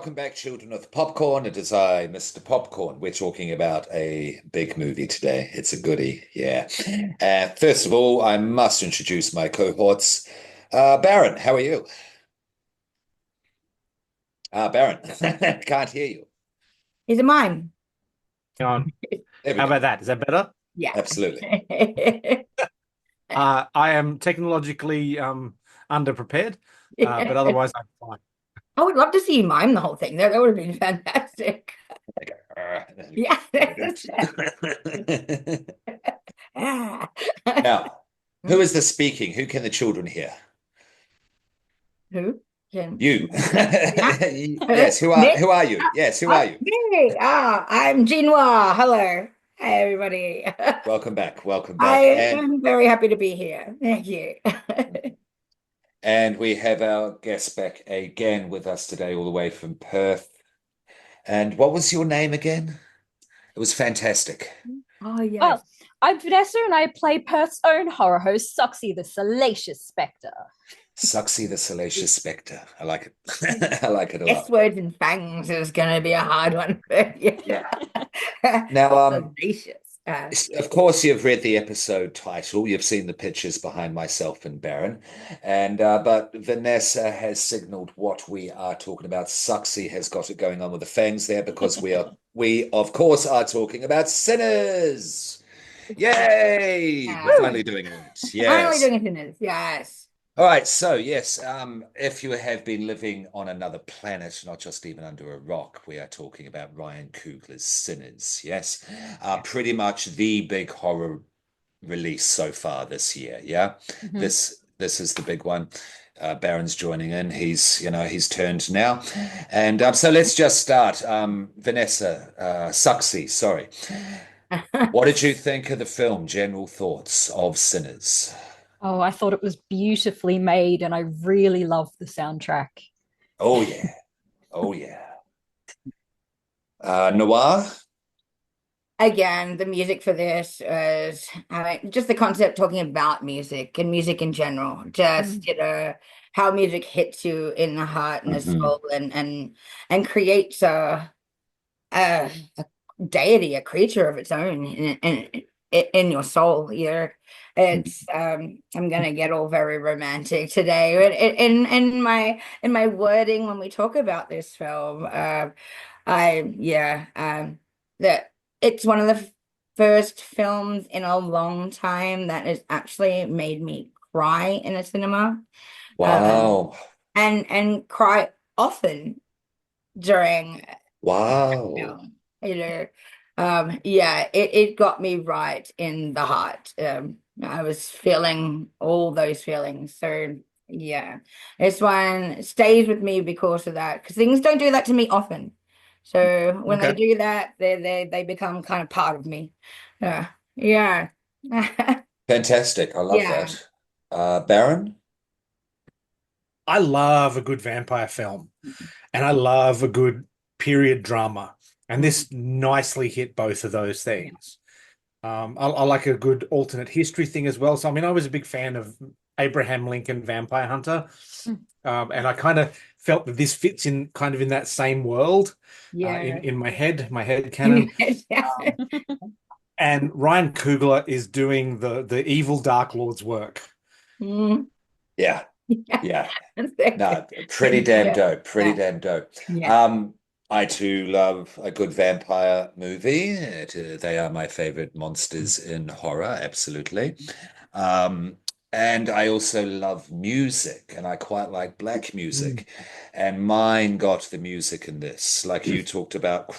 welcome back, children of popcorn. It is I, Mr. Popcorn. We're talking about a big movie today. It's a goodie, yeah. First of all, I must introduce my cohorts. Baron, how are you? Baron, can't hear you. He's a mime. Hang on. There we How go. about that? Is that better? Yeah. Absolutely. I am technologically underprepared, but otherwise I'm fine. I would love to see you mime the whole thing. That would have been fantastic. Like, Yeah. Now, who is the speaking? Who can the children hear? Who can? You. Yeah. Yes, Me? who are you? Yes, who are you? Me. I'm Jinhua. Hello. Hi, everybody. Welcome back. Welcome I back. am very happy to be here. Thank you. And we have our guest back again with us today, all the way from Perth. And what was your name again? It was fantastic. Oh, yes. Well, I'm Vanessa and I play Perth's own horror host, Soxy the Salacious Spectre. Suxy the Salacious Spectre. I like it. I like it a S lot. words and fangs is going to be a hard one. Yeah. Now, Salacious. of course, you've read the episode title. You've seen the pictures behind myself and Baron, and but Vanessa has signaled what we are talking about. Suxy has got it going on with the fangs there because we of course are talking about sinners. Yay! We're finally doing it. Finally Yes. doing it in this. Yes. All right, so yes, if you have been living on another planet, not just even under a rock, we are talking about Ryan Coogler's Sinners. Yes, pretty much the big horror release so far this year. Yeah, Mhm. this is the big one. Baron's joining in. He's turned now, and so let's just start. Vanessa, Suxy, sorry. What did you think of the film? General thoughts of Sinners? Oh, I thought it was beautifully made and I really loved the soundtrack. Oh yeah, oh yeah. Noir? Again, the music for this is just the concept talking about music and music in general. Just, how music hits you in the heart and the Mhm. soul and creates a deity, a creature of its own in your soul. It's I'm gonna get all very romantic today, but in my wording when we talk about this film, I yeah that it's one of the first films in a long time that has actually made me cry in a cinema, um, Wow. and cry often during Wow. film. Yeah, it got me right in the heart. I was feeling all those feelings. So yeah, this one stays with me because of that. Because things don't do that to me often. So when they Okay. do that, they become kind of part of me. Yeah. Fantastic. I love Yeah. that. Baron? I love a good vampire film and I love a good period drama. And this nicely hit both of those things. I like a good alternate history thing as well. So, I mean, I was a big fan of Abraham Lincoln Vampire Hunter. And I kind of felt that this fits in kind of in that same world Yeah. in my head canon. And Ryan Coogler is doing the evil Dark Lord's work. Mm. Yeah. Yeah. Yeah. No, pretty damn dope. Pretty damn dope. Yeah. I too love a good vampire movie. They are my favorite monsters in horror, absolutely. Um, and I also love music, and I quite like black music. And mine got the music in this, like you talked about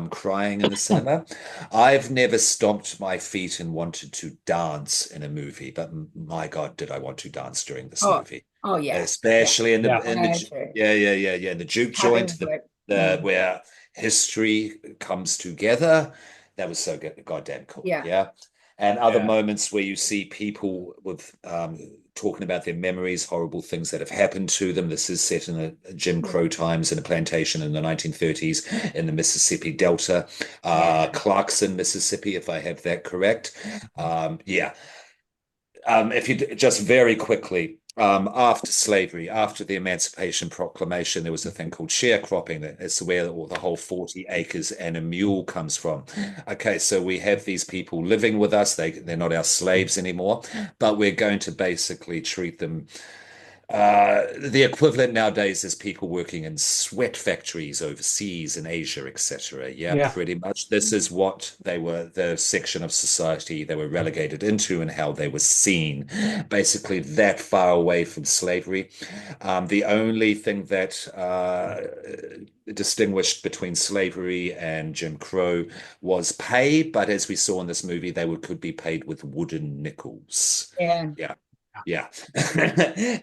crying in the cinema. I've never stomped my feet and wanted to dance in a movie, but my God, did I want to dance during this Oh, movie? oh yeah. Yeah. Especially in Yeah. yeah, in the juke Tapping joint, to it. the where history comes together. That was so good, goddamn cool. Yeah. Yeah. And other Yeah. moments where you see people with talking about their memories, horrible things that have happened to them. This is set in a Jim Crow times in a plantation in the 1930s in the Mississippi Delta, Clarkson, Mississippi, if I have that correct. Yeah. If you just very quickly, After slavery, after the Emancipation Proclamation, there was a thing called sharecropping. That's where all the whole 40 acres and a mule comes from. Okay, so we have these people living with us. They're not our slaves anymore, but we're going to basically treat them the equivalent nowadays is people working in sweat factories overseas in Asia, etc. Yeah, Yeah. pretty much. This is what they were, the section of society they were relegated into and how they were seen. Basically, that far away from slavery. The only thing that distinguished between slavery and Jim Crow was pay, but as we saw in this movie, could be paid with wooden nickels. Yeah. Yeah. Yeah.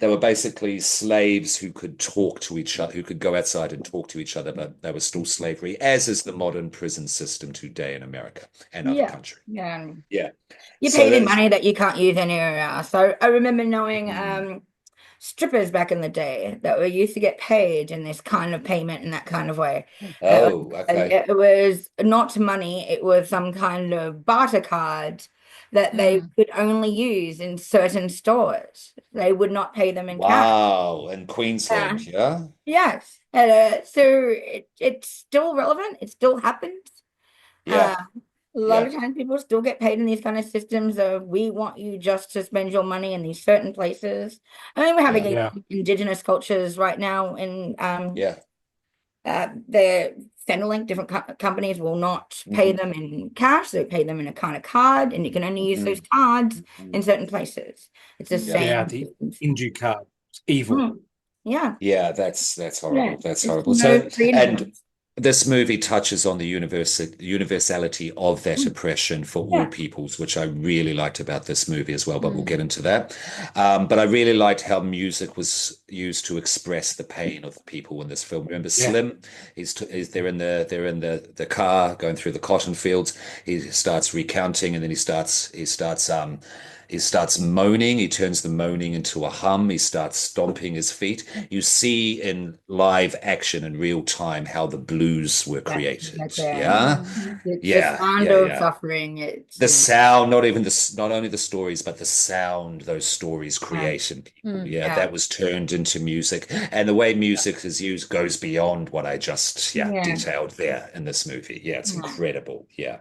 They were basically slaves who could talk to each other, who could go outside and talk to each other, but they were still slavery, as is the modern prison system today in America and other Yeah. countries. Yeah. Yeah. You're So paid in that's money that you can't use anywhere else. So I remember knowing mm, strippers back in the day that were used to get paid in this kind of payment in that kind of way. oh, okay. It was not money, it was some kind of barter card that they Mm. could only use in certain stores. They would not pay them in cash. Wow. In Uh, Queensland, yeah? yes. So it's still relevant, it still happens. Uh, Yeah. a lot Yeah. of times people still get paid in these kind of systems of we want you just to spend your money in these certain places. I mean, we're having Yeah. Yeah. indigenous cultures right now in Yeah. the Centrelink, different companies will not pay Mhm. them in cash, they pay them in a kind of card, and you can only use those Mhm. cards in Mhm. certain places. It's the Yeah. Yeah. same The systems. Inju card. It's evil. Mm. Yeah, Yeah, that's yeah. horrible. That's It's horrible. no So, and freedom. this movie touches on the universality of that Mm. oppression for all Yeah. peoples, which I really liked about this movie as well, but we'll get Mm. into that. But I really liked how music was used to express the pain of the people in this film. Remember Yeah. Slim? They're in the car going through the cotton fields. He starts recounting and then he starts moaning. He turns the moaning into a hum. He starts stomping his feet. You see in live action in real time how the blues were Yeah, created. that's it. Yeah. Mm. It's the Yeah. sound Yeah. of Yeah. suffering. The sound, not only the stories, but the sound those stories Yeah, create in people. Mm. Yeah, yeah, that was turned into music. And the way music is used goes beyond what I just, yeah, detailed there in this movie. Yeah, it's yeah. incredible. Yeah.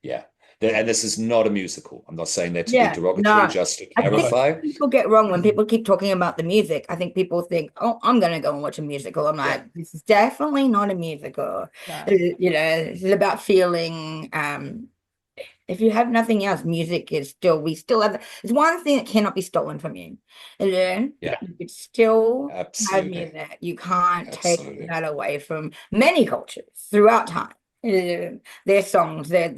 Yeah. And this is not a musical. I'm not saying that to be Yeah, derogatory, no. just to I think clarify. people get wrong when people keep talking about the music. I think people think, "Oh, I'm gonna go and watch a musical." I'm Yeah. like, "This is definitely not a musical." No. You know, this is about feeling. If you have nothing else, music is still. We still have. It's one thing that cannot be stolen from you. And then Yeah. you could still have Absolutely. music. You can't take Absolutely. that away from many cultures throughout time. Their songs, their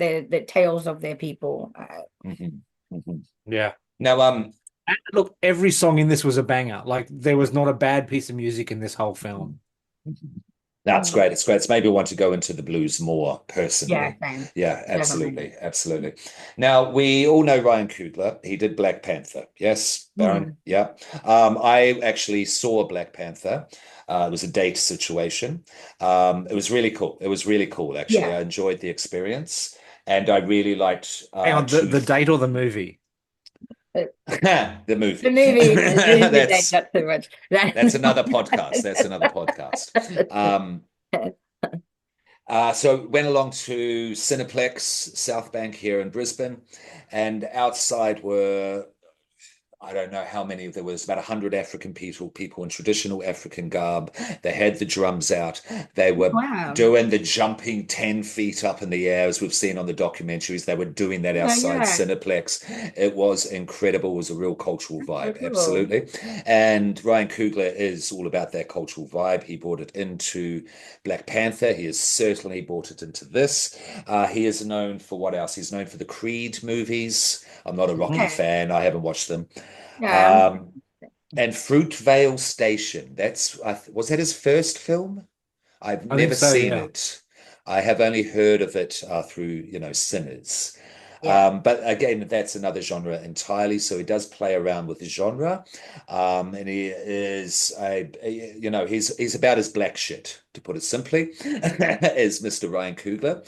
tales of their people. Mhm. Mhm. Yeah. Now, And look, every song in this was a banger. Like there was not a bad piece of music in this whole film. that's Mm. great. It's great. It's made me want to go into the blues more Yeah, personally. same. Yeah, Definitely. absolutely. Absolutely. Now, we all know Ryan Coogler. He did Black Panther. Yes, Baron? Mm. Yeah. I actually saw Black Panther. It was a date situation. It was really cool. It was really cool, actually. Yeah. I enjoyed the experience. And I really liked Hang on, the Truth. date or the movie? The The movie. movie, the date, That's not too much. that's another podcast. That's another podcast. Um, so went along to Cineplex, South Bank here in Brisbane, and outside were I don't know how many there was, about 100 African people in traditional African garb. They had the drums out. They were Wow. doing the jumping 10 feet up in the air, as we've seen on the documentaries. They were doing that Yeah, outside yeah. Cineplex. It was incredible. It was a real cultural So vibe, cool. absolutely. And Ryan Coogler is all about that cultural vibe. He brought it into Black Panther. He has certainly brought it into this. He is known for what else? He's known for the Creed movies. I'm not a Rocky Okay. fan. I haven't watched them. Yeah. Um, and Fruitvale Station. Was that his first film? I've I think never so, seen yeah. it. I have only heard of it through, Sinners. Yeah. But again, that's another genre entirely. So he does play around with the genre, and he is he's about as black shit, to put it simply, as Mr. Ryan Coogler.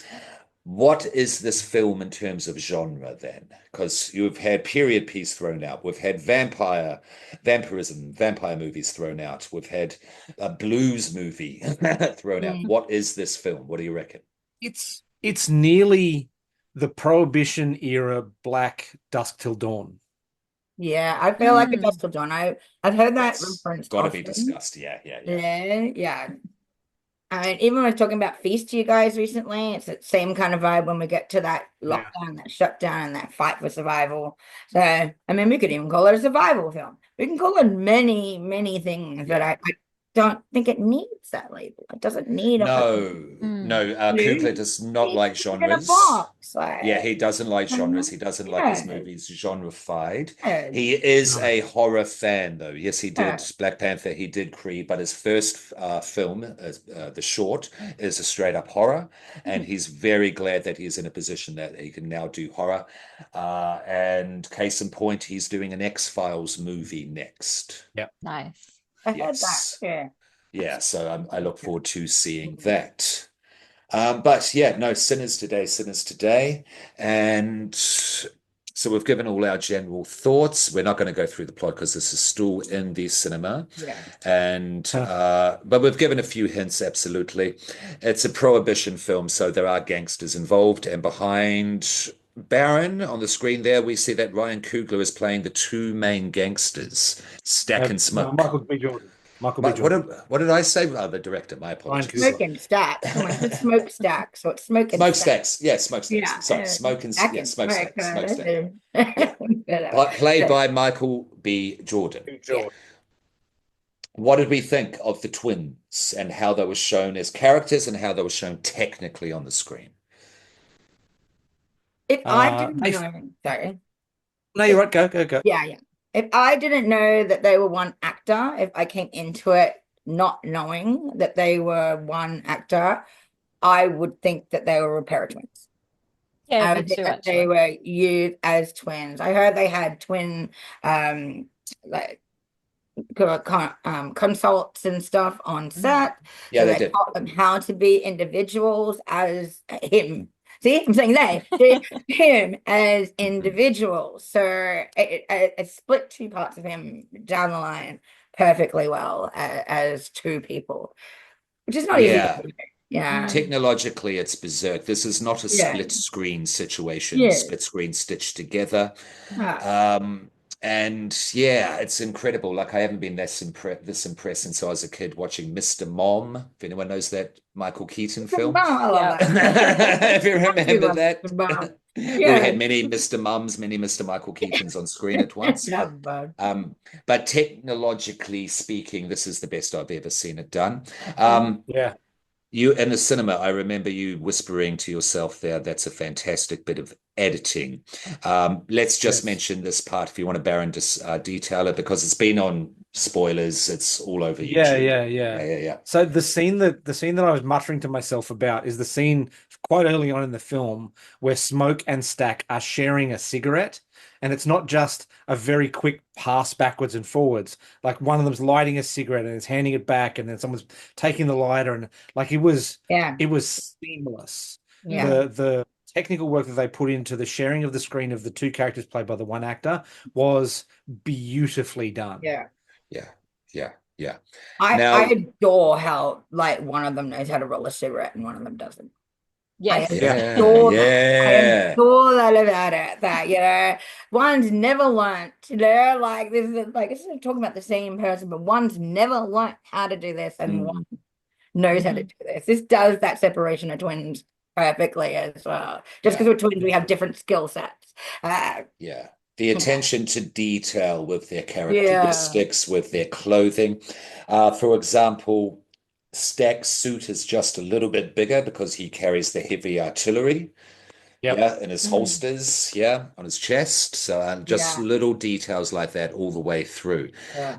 What is this film in terms of genre then? Because you've had period piece thrown out, we've had vampirism, vampire movies thrown out, we've had a blues movie thrown out. Mm. What is this film? What do you reckon? It's nearly the Prohibition era Black Dusk Till Dawn. Yeah, I feel like a Mm. Dust Till Dawn. I've heard that That's reference got to be often. discussed. Yeah, yeah, yeah. Yeah, yeah. I mean, even when I was talking about Feast to you guys recently, it's the same kind of vibe when we get to that Yeah. lockdown, that shutdown, and that fight for survival. So, I mean, we could even call it a survival film. We can call it many, many things, but Yeah. I don't think it needs that label. It doesn't need a fucking No, Mm. no, Coogler blue. does not like It's in a genres. box, Yeah, like, he doesn't like genres. He doesn't like his yeah, movies genrefied. yeah, He is No. a horror fan, though. Yes, he did yeah. Black Panther, he did Creed, but his first film, the short, is a straight up horror. And he's very glad that he's in a position that he can now do horror. And case in point, he's doing an X-Files movie next. Nice. I heard that. Yes. Yeah. Yeah, so I look forward to seeing that. But yeah, no, sinners today. And so we've given all our general thoughts. We're not going to go through the plot because this is still in the cinema. Yeah. And Huh. but we've given a few hints, absolutely. It's a prohibition film, so there are gangsters involved. And behind Baron on the screen there, we see that Ryan Coogler is playing the two main gangsters, Stack and No, Smoke. Michael B. Jordan. Michael B. But what Jordan. did I say? The director, my Ryan apologies. Coogler. Smoke and stack. Come on, it's smokestack. So it's smoke and stack. Smokestacks. Yeah, smokestacks. Yeah, Sorry, smoke and stack yeah, and smoke. smokestack. Smokestack. Yeah. Whatever. Played So, by Michael B. Jordan. B. yeah. Jordan. What did we think of the twins and how they were shown as characters and how they were shown technically on the screen? If I didn't They, know, sorry. no, you're right. Go. Yeah, yeah. If I didn't know that they were one actor, if I came into it not knowing that they were one actor, I would think that they were a pair of twins. Yeah, I me would think too, that they actually. were used as twins. I heard they had twin like consults and stuff on set. Yeah, So they they did. taught them how to be individuals as him. See, I'm saying him as individuals. So it split two parts of him down the line perfectly well as two people, which is not easy to Yeah. do. Yeah. Mm. Technologically, it's berserk. This is not a Yeah. split screen situation, Yeah. split screen stitched together. Ah, Um, and yeah, it's incredible. Like I haven't been this impressed since I was a kid watching Mr. Mom. If anyone knows that Michael Keaton film. I love Yeah. that. If you I remember love that. Mr. Mom. We Yeah. had many Mr. Mums, many Mr. Michael Keatons on screen at once. Love that. But technologically speaking, this is the best I've ever seen it done. Yeah. You in the cinema, I remember you whispering to yourself there, that's a fantastic bit of editing. Let's just Yes. mention this part if you want to, Baron, just detail it because it's been on spoilers. It's all over Yeah, YouTube. yeah, Yeah, yeah. yeah, So the scene that I was muttering to myself about is the scene quite early on in the film where Smoke and Stack are sharing a cigarette, and it's not just a very quick pass backwards and forwards. Like one of them's lighting a cigarette and is handing it back, and then someone's taking the lighter, and like Yeah. it was seamless. Yeah. The technical work that they put into the sharing of the screen of the two characters played by the one actor was beautifully done. Yeah. yeah, yeah, yeah. I Now, adore how like one of them knows how to roll a cigarette and one of them doesn't. I Yes. Yeah. adore that. I yeah, adore that about it. That one's never learnt. Like this is like it's talking about the same person, but one's never learnt how to do this, and one knows how to do this. This does that separation of twins perfectly as well. Just because yeah, we're twins, we have different skill sets. yeah. The attention to detail with their Yeah. characteristics, with their clothing. For example, Stack's suit is just a little bit bigger because he carries the heavy artillery. Yep. Yeah, in his Mm. holsters, yeah, on his chest. So just Yeah. little details like that all the way through. Yeah.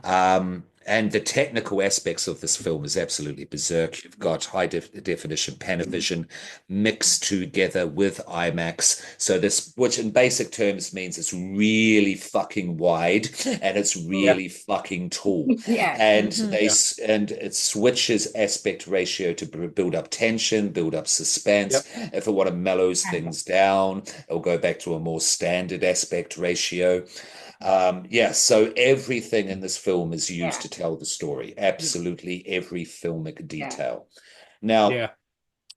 and the technical aspects of this film is absolutely berserk. You've got high definition Panavision mixed together with IMAX. So this, which in basic terms means it's really fucking wide and it's Yeah. really fucking tall. Yeah. And Mhm. they Yeah. and it switches aspect ratio to build up tension, build up suspense. If it want to mellows things down, it'll go back to a more standard aspect ratio. Yeah, so everything in this film is used Yeah. to tell the story. Absolutely every filmic Yeah. detail. Now, Yeah.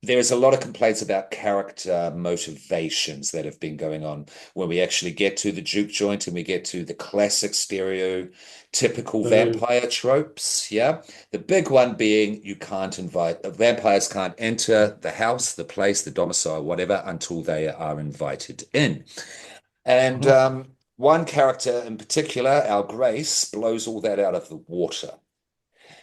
there's a lot of complaints about character motivations that have been going on when we actually get to the juke joint and we get to the classic stereotypical Boo. vampire tropes. Yeah. The big one being you can't invite vampires can't enter the house, the place, the domicile, whatever, until they are invited in. And Mhm. one character in particular, our Grace, blows all that out of the water.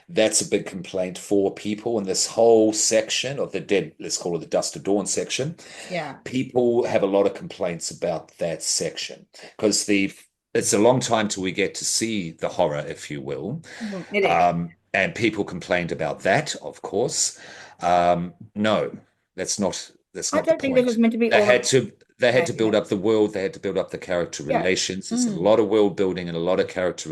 That's a big complaint for people in this whole section of the dead, let's call it the Dust of Dawn section. Yeah. People have a lot of complaints about that section because it's a long time till we get to see the horror, if you will. It is. And people complained about that, of course. No, that's I not the don't think this was point. meant to be They all had to they had to okay. build up the world, they had to build up the character Yeah. relations. There's a Mm. lot of world building and a lot of character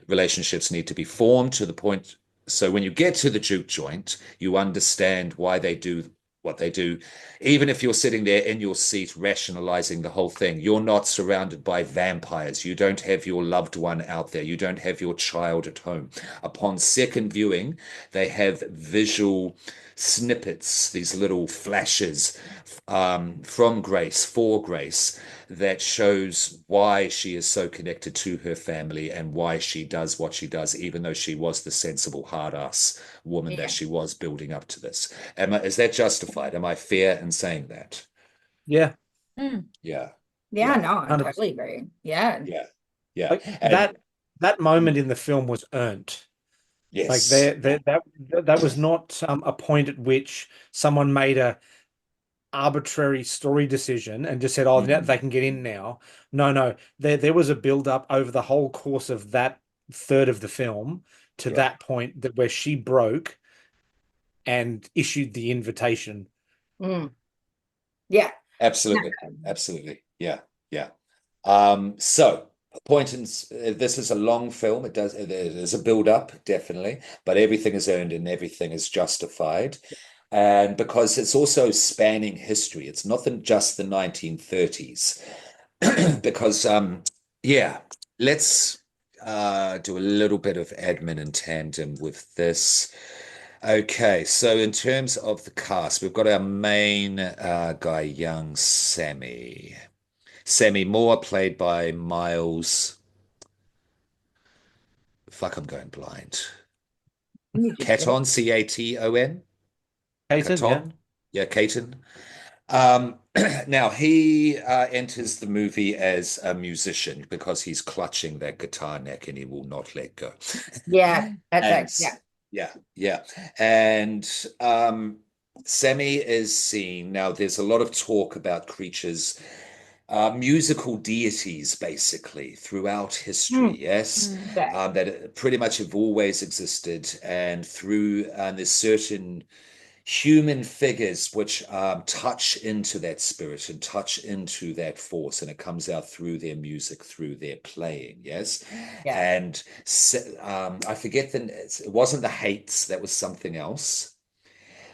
relationships need to be formed to the point. So when you get to the juke joint, you understand why they do what they do. Even if you're sitting there in your seat rationalizing the whole thing, you're not surrounded by vampires. You don't have your loved one out there. You don't have your child at home. Upon second viewing, they have visual snippets, these little flashes from Grace, for Grace, that shows why she is so connected to her family and why she does what she does, even though she was the sensible, hard ass woman that Yeah. she was building up to this. Is that justified? Am I fair in saying that? Yeah. Mm. Yeah, Yeah, yeah, no, I 100%. totally agree. Yeah. yeah, yeah. Like And that moment in the film was earned. Like yes, that was not a point at which someone made a arbitrary story decision and just said, "Oh, mhm, they can get in now." No, no. There was a build up over the whole course of that third of the film to yeah, that point that where she broke and issued the invitation. Mm. Yeah. absolutely, absolutely, yeah, yeah. So point in this is a long film. There's a build up, definitely, but everything is earned and everything is justified. And because it's also spanning history, it's not just the 1930s. Because yeah, let's do a little bit of admin in tandem with this. Okay, so in terms of the cast, we've got our main guy, young Sammy. Sammy Moore, played by Miles. Fuck, I'm going blind. You just did. Caton, Caton. Catered, yeah. Caton. Yeah, Caton. Now he enters the movie as a musician because he's clutching that guitar neck and he will not let go. Yeah, that's And it. Yeah. yeah, yeah. And Sammy is seen now. There's a lot of talk about creatures, musical deities, basically throughout history. Mm. Yes, Mm. Yeah. that pretty much have always existed, and through there's certain human figures which touch into that spirit and touch into that force, and it comes out through their music, through their playing. Yes, Yeah. and I forget it wasn't the Hates, that was something else.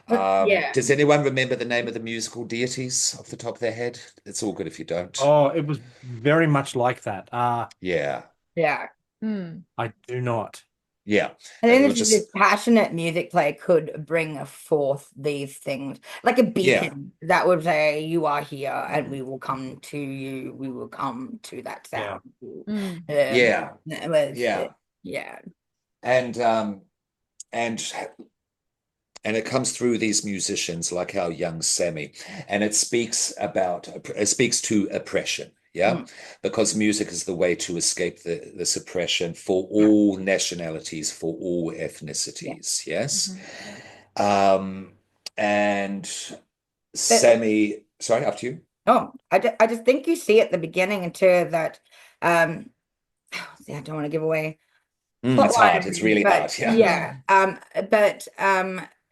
But yeah. Does anyone remember the name of the musical deities off the top of their head? It's all good if you don't. Oh, it was very much like that. Yeah, Yeah. Mm. I do not. yeah. I It think was this just passionate music play could bring forth these things like a yeah. beacon that would say, "You are here, and we will come to you. We will come to that Yeah. sound." Mm. Yeah, It was, yeah, yeah, and and and it comes through these musicians like our young Sammy, and it speaks to oppression, yeah, Mm. because music is the way to escape this oppression for Yeah. all nationalities, for all Yeah. ethnicities, yes. Mhm. Um, and But Sammy, sorry, after you. I just think you see at the beginning too that see, I don't want to give away. It's hard. It's really but hard. Yeah. yeah, but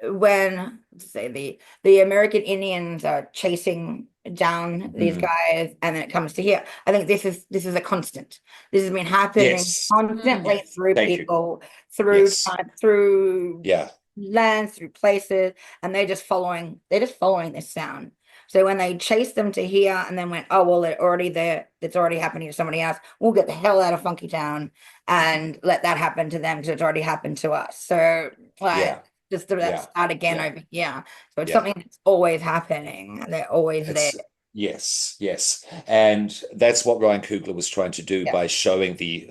when say the American Indians are chasing down these Mm. guys, and then it comes to here, I think this is a constant. This has been happening Yes. constantly Yes. through Thank you. people, through Yes. time, through Yeah. lands, through places, and they're just following this sound. So when they chased them to here and then went, oh well, they're already there, it's already happening to somebody else. We'll get the hell out of Funky Town and let that happen to them because it's already happened to us. So like Yeah. just to that Yeah. start again Yeah. over here. So it's Yeah. something that's always happening. They're always there. It's yes, yes, and that's what Ryan Coogler was trying to do Yeah. by showing the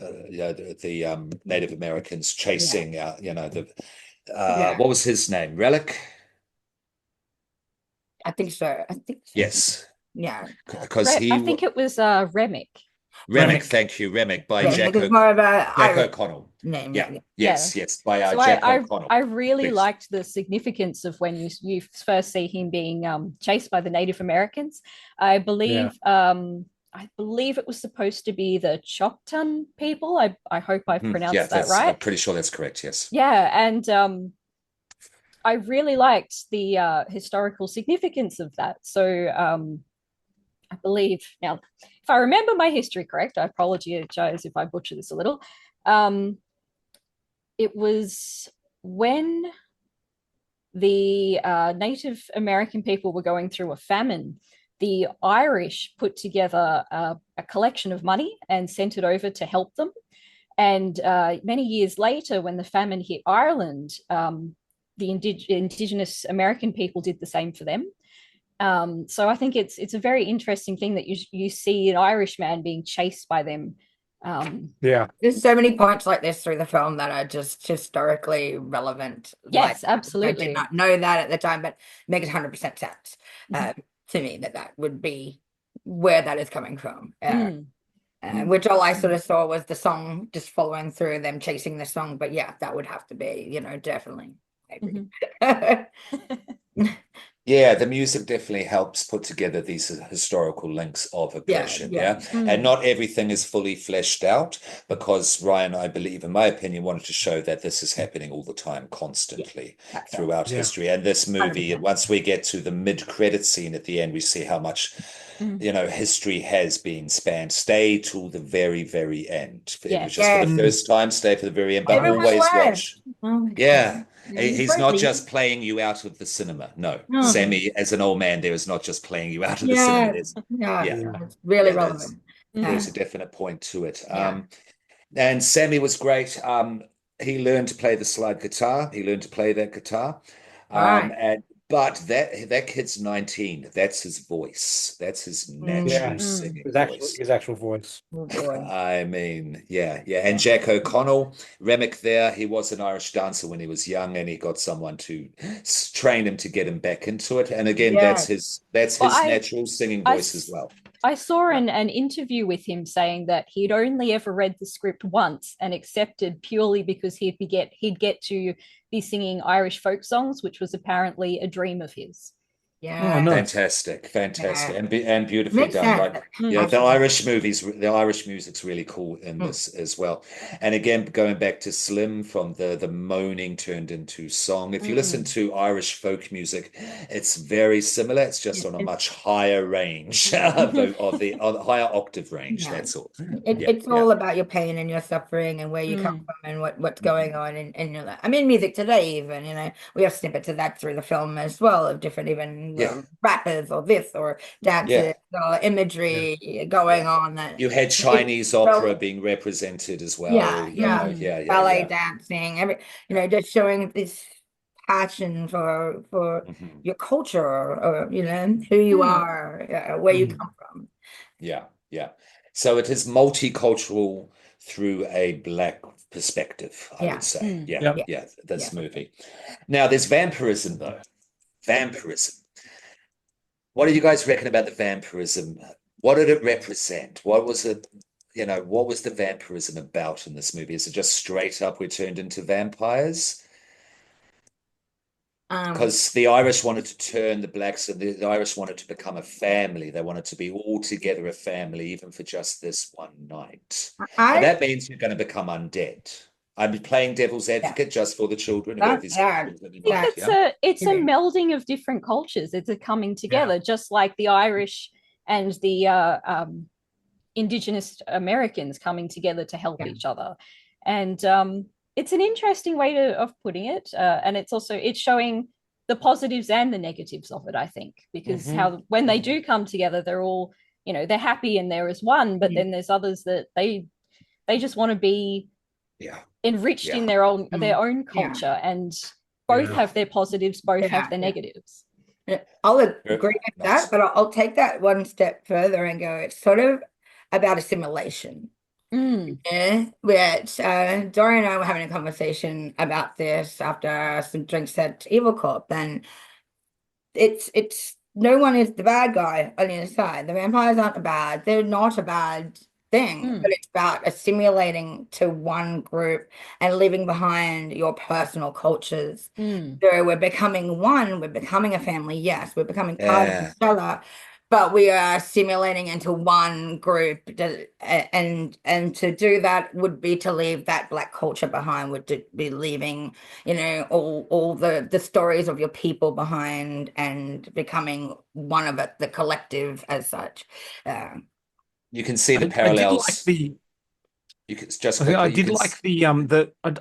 Native Americans chasing the Yeah. what was his name? Relic? I think so. I think so. Yes, Yeah. because I think it was Remick. Remick, Remick. thank you, Remick by Yeah, I think it's more of a Jack Irish O'Connell. name. Yeah, Yeah. yes, yes, by So Jack O'Connell. I really Please. liked the significance of when you first see him being chased by the Native Americans. I believe it was supposed to be the Choctaw people. I hope I've Yeah, pronounced that that's I'm right. pretty sure that's correct. Yes. Yeah, and I really liked the historical significance of that. So I believe now, if I remember my history correct, I apologize if I butcher this a little. It was when the Native American people were going through a famine. The Irish put together a collection of money and sent it over to help them. And many years later, when the famine hit Ireland, the Indigenous American people did the same for them. So I think it's a very interesting thing that you see an Irish man being chased by them. Yeah. There's so many points like this through the film that are just historically relevant. Yes, Like, I absolutely. did not know that at the time, but it makes 100% sense Mhm. to me that would be where that is coming from. Mm. Which all I sort of saw was the song just following through them chasing the song. But yeah, that would have to be, definitely. Maybe. Yeah, the music definitely helps put together these historical links of oppression. Yeah. And not everything is fully fleshed out because Ryan, I believe, in my opinion, wanted to show that this is happening all the time, constantly That's right. throughout Yeah. history. And this movie, 100%. once we get to the mid-credit scene at the end, we see how much history has been spanned. Stay till the very, very end. It was just for the first time, stay for the very end, but Everyone always laughed. watch. Oh my God. Yeah. Yeah, He's not just playing you out of the cinema. No, No. Sammy, as an old man, there is not just playing you out of the Yeah. cinema. It's really relevant. There's a definite point to it. Yeah. And Sammy was great. He learned to play the slide guitar. He learned to play that guitar. Right. But that kid's 19. That's his voice. That's his natural singing voice. His actual voice. Oh boy. I mean, yeah. And Jack O'Connell, Remick there, he was an Irish dancer when he was young, and he got someone to train him to get him back into it. And again, that's his natural singing voice as well. I saw an interview with him saying that he'd only ever read the script once and accepted purely because he'd get to be singing Irish folk songs, which was apparently a dream of his. Yeah. Oh, nice. Fantastic, Yeah. and beautifully Makes done. sense. Like, the Irish movies, the Irish music's really cool in this as well. And again, going back to Slim, from the moaning turned into song. If you listen to Irish folk music, it's very similar. It's just on a much higher range of the higher octave range. Yeah. That's all. It's all about your pain and your suffering and where you come from and what's going on in your life. I mean, music today, even, we have snippets of that through the film as well, of different even rappers or this or dances or imagery going on. That you had Chinese opera being represented as well. Ballet dancing, just showing this passion for your culture or who you are, where you come from. Yeah. So it is multicultural through a Black perspective, I would say. This movie. Now, there's vampirism, though. Vampirism. What do you guys reckon about the vampirism? What did it represent? What was it? What was the vampirism about in this movie? Is it just straight up we're turned into vampires? Because the Irish wanted to turn the Blacks, and the Irish wanted to become a family. They wanted to be all together a family, even for just this one night. And that means you're going to become undead. I'm playing devil's advocate just for the children who have these children in I mind. think it's a melding of different cultures. It's a coming together, just like the Irish and the Indigenous Americans coming together to help each other. And it's an interesting way of putting it. And it's showing the positives and the negatives of it, I think, because when they do come together, they're all, they're happy and they're as one, but then there's others that they just want to be enriched in their own culture, and both have their positives, both have their negatives. I'll agree with that, but I'll take that one step further and go, it's sort of about assimilation. Which Dorian and I were having a conversation about this after some drinks at Evil Corp, and it's no one is the bad guy on the other side. The vampires aren't bad. They're not a bad thing, but it's about assimilating to one group and leaving behind your personal cultures. So we're becoming one, we're becoming a family, yes, we're becoming part of each other, but we are assimilating into one group, and to do that would be to leave that Black culture behind, would be leaving, all the stories of your people behind, and becoming one of it, the collective as such. You can see the parallels. I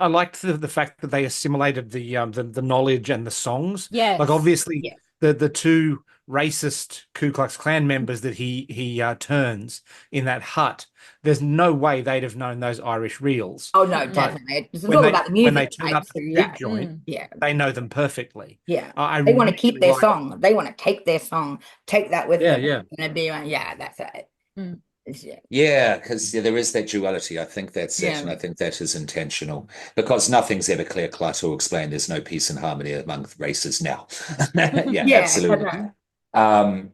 liked the fact that they assimilated the knowledge and the songs. Yes. Like obviously the two racist Ku Klux Klan members that he turns in that hut, there's no way they'd have known those Irish reels. Oh no, definitely. It's all about the music. When they turn up to the juke joint, they know them perfectly. Yeah. They want to keep their song. They want to take their song, take that with them. Yeah. And be that's it. Because there is that duality. I think that's it, and I think that is intentional, because nothing's ever clear cut or explained. There's no peace and harmony among races now. Absolutely. I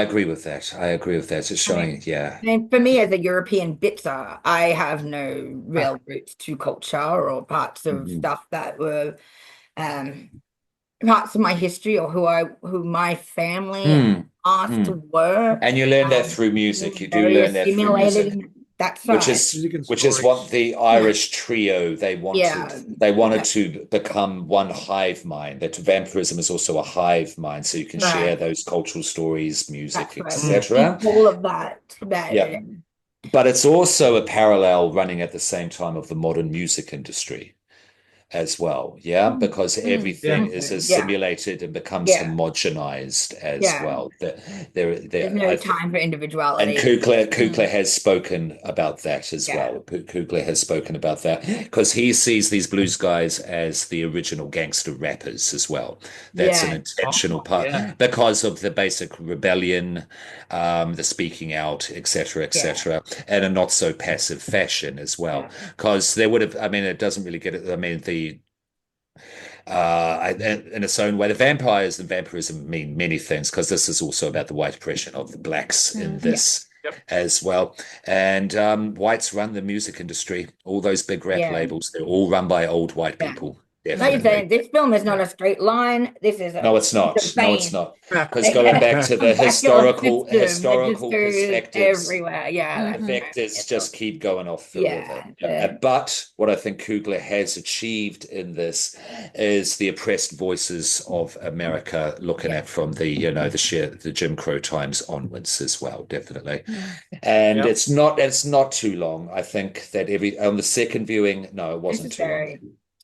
agree with that. It's showing, And for me, as a European bitzer, I have no real roots to culture or parts of stuff that were parts of my history, or who my family asked were. And you learn that through music. You do learn that through music. That's which is what the Irish trio they wanted to become one hive mind. That vampirism is also a hive mind, so you can share those cultural stories, music, etc. All of that. But it's also a parallel running at the same time of the modern music industry as well, because everything is assimilated and becomes homogenized as well. There's no time for individuality. And Coogler has spoken about that as well. Coogler has spoken about that because he sees these blues guys as the original gangster rappers as well. That's an intentional part because of the basic rebellion, the speaking out, etc., and a not so passive fashion as well. Because there would have, it doesn't really get it. In its own way, the vampires and vampirism mean many things, because this is also about the white oppression of the blacks in this as well. And whites run the music industry. All those big rap labels, they're all run by old white people. Like you're saying, this film is not a straight line. This is no, it's not. No, it's not. Because going back to the historical perspectives, everywhere, the vectors just keep going off forever. But what I think Coogler has achieved in this is the oppressed voices of America, looking at from the the Jim Crow times onwards as well, definitely. And it's not too long. I think that on the second viewing, no, it wasn't too long.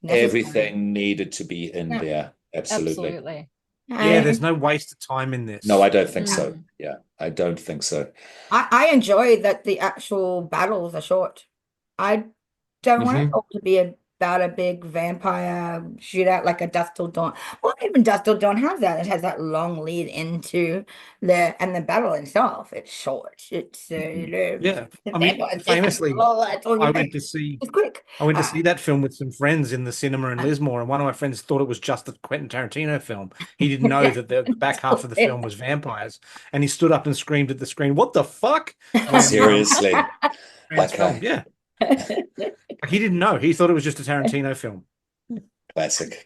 Everything needed to be in there. Absolutely. There's no waste of time in this. No, I don't think so. I don't think so. I enjoy that the actual battles are short. I don't want it all to be about a big vampire shootout like a Dusk Till Dawn. Well, even Dusk Till Dawn has that. It has that long lead into the battle itself. It's short. It's famously, I went to see. It's quick. I went to see that film with some friends in the cinema in Lismore, and one of my friends thought it was just a Quentin Tarantino film. He didn't know that the back half of the film was vampires, and he stood up and screamed at the screen, "What the fuck?" Seriously. He didn't know. He thought it was just a Tarantino film. Classic.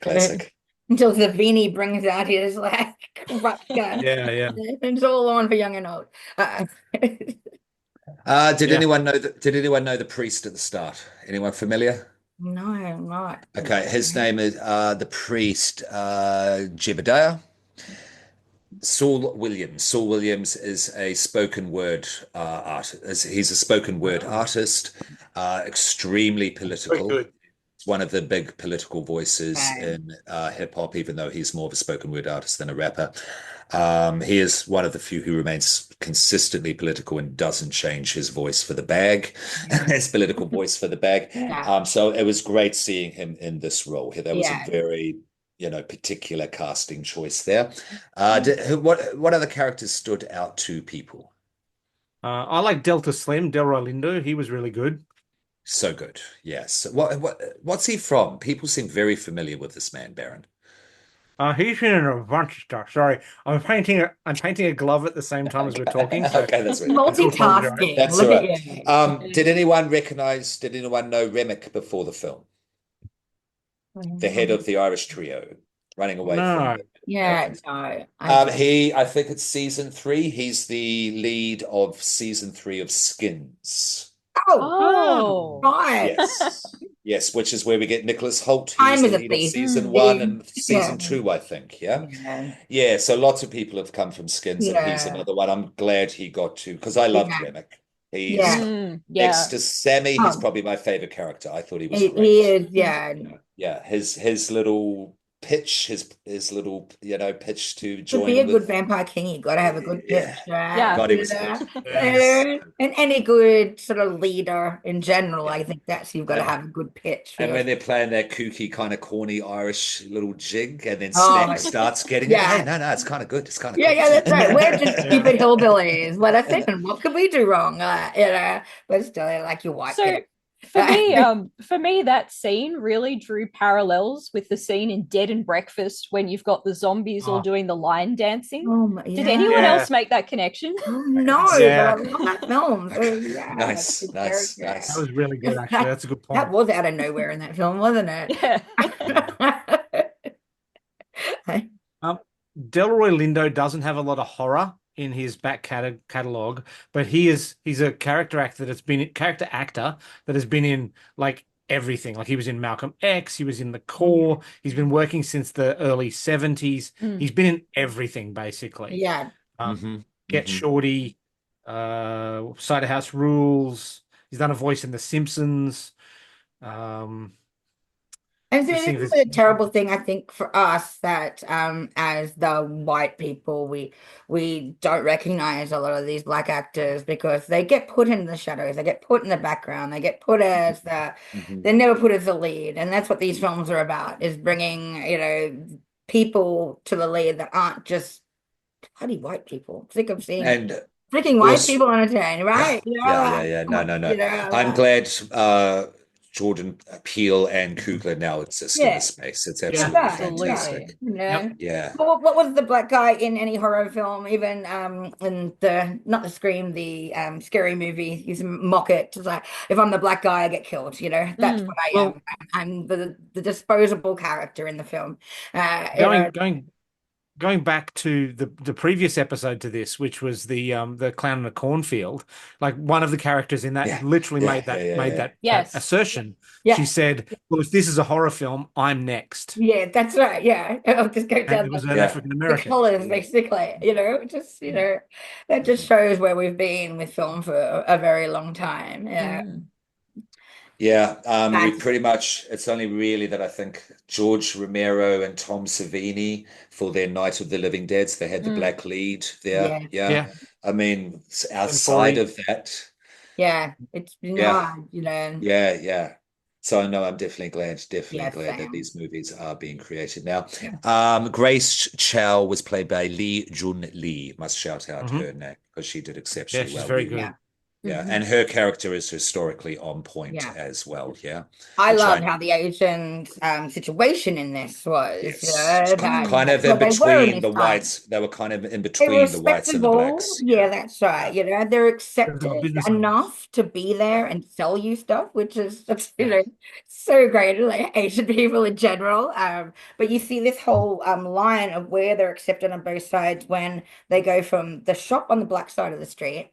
Until Zavini brings out his rock gun. Yeah. It's all on for young and old. Did Yeah. anyone know that? Did anyone know the priest at the start? Anyone familiar? No, I'm not. Okay, his name is the priest Jebediah. Saul Williams. Saul Williams is a spoken word artist. He's a spoken word Oh, artist, extremely very political. good. One of the big political voices Okay. in hip hop, even though he's more of a spoken word artist than a rapper. He is one of the few who remains consistently political and doesn't change his voice for the bag, his political voice for the bag. Yeah. So it was great seeing him in this role. There was a Yeah. very, particular casting choice there. What other characters stood out to people? I like Delta Slim, Delroy Lindo. He was really good. So good. Yes. What's he from? People seem very familiar with this man, Baron. He's been in a bunch of stuff. Sorry, I'm painting a glove at the same time as we're talking, so Okay, that's right. I do apologize. Multitasking. That's all Look at right. you. Did anyone know Remick before the film? The head of the Irish trio running away from No. the Yeah, Americans. no. I think it's season 3. He's the lead of season 3 of Skins. Oh, Oh. right. Yes. Yes, which is where we get Nicholas Holt. He was Time the is a lead of thief. season Mm. 1 and Yeah. season 2, I think. Yeah. Yeah. Yeah. So lots of people have come from Skins, and he's Yeah. another one. I'm glad he got to, because I loved Yeah. Remick. He's Yeah. next Yeah. to Sammy. He's Oh, probably my favorite character. I thought he was he great. is, yeah. Yeah. His little pitch, his little, pitch to To be join a good with. vampire king, you got to have a good Yeah. pitch, right? Yeah. God, he was good. Yes. And any good sort of leader in general, Yeah. I think that's you've got to And have a good pitch for And your. when they're playing that kooky, kind of corny Irish little jig, and then Oh, Snack starts getting it. Hey, yeah. no, it's kind of good. It's kind of Yeah, good. yeah, that's right. We're just Yeah. stupid hillbillies. Let us in. What could we do wrong? But still, like your white So kid. for me, that scene really drew parallels with the scene in Dead and Breakfast when you've got the zombies all Oh, doing the line dancing. Oh, Did yeah. anyone yeah. else make that connection? Oh, no, but Yeah. I love that film. So, yeah, that's Nice, very nice, good. That nice. was really good, actually. That's a good That point. was out of nowhere in that film, wasn't it? Yeah. Um, Delroy Lindo doesn't have a lot of horror in his back catalog, but he's a character actor that has been in like everything. Like he was in Malcolm X, he was in The Core, he's been working since the early 70s. Mm. He's been in everything basically. Yeah. hmm Get Shorty, Cider House Rules. He's done a voice in The Simpsons. Um, And so just this think is there's a terrible thing, I think, for us that as the white people, we don't recognize a lot of these black actors because they get put in the shadows, they get put in the background, they get put as they're never put as the lead, and that's what these films are about: is bringing people to the lead that aren't just bloody white people. Sick of seeing And freaking white also, people on a train, right? yeah. No, no, no. I'm glad Jordan Peele and Coogler now exist in yeah. this space. It's yeah. absolutely Absolutely. fantastic. Yep. Yeah. What was the black guy in any horror film, even in the not the Scream, the scary movie? You mock it. It's like if I'm the black guy, I get killed. That's Mm. what I Well, am. I'm the disposable character in the film. going back to the previous episode to this, which was the clown in a cornfield, like one of the characters in that Yeah. literally Yeah, made that yeah, made yeah. that Yes. assertion. Yeah. She said, "Well, if this is a horror film, I'm next." Yeah, that's right. Yeah, I'll just go And down it was an Yeah. African the American. colors, basically. Just that just shows where we've been with film for a very long time. Yeah. Mm. Yeah, we Nice. pretty much, it's only really that I think George Romero and Tom Savini for their Night of the Living Dead, they had the Mm. black lead there. Yeah. Yeah. Yeah. I mean, And outside Corey. of that, Yeah, it's been yeah, hard, yeah. So no, I'm definitely Yeah, glad that same. these movies are being created now. Yeah. Grace Chow was played by Lee Jun Lee. Must shout out Mhm. her name because she did Yeah, exceptionally she's well. very We good. Yeah, Mhm. and her character is historically on point Yeah. as well. Yeah, I which loved how the Asian situation in this was, yes, that kind of that's in what they were in between this the time. whites. They were kind of in They're between the whites and the respectable. blacks. Yeah, that's right. Yeah. They're They're accepted businessmen. enough to be there and sell you stuff, which is that's Yeah. so great. Like Asian people in general. But you see this whole line of where they're accepted on both sides when they go from the shop on the black side of the street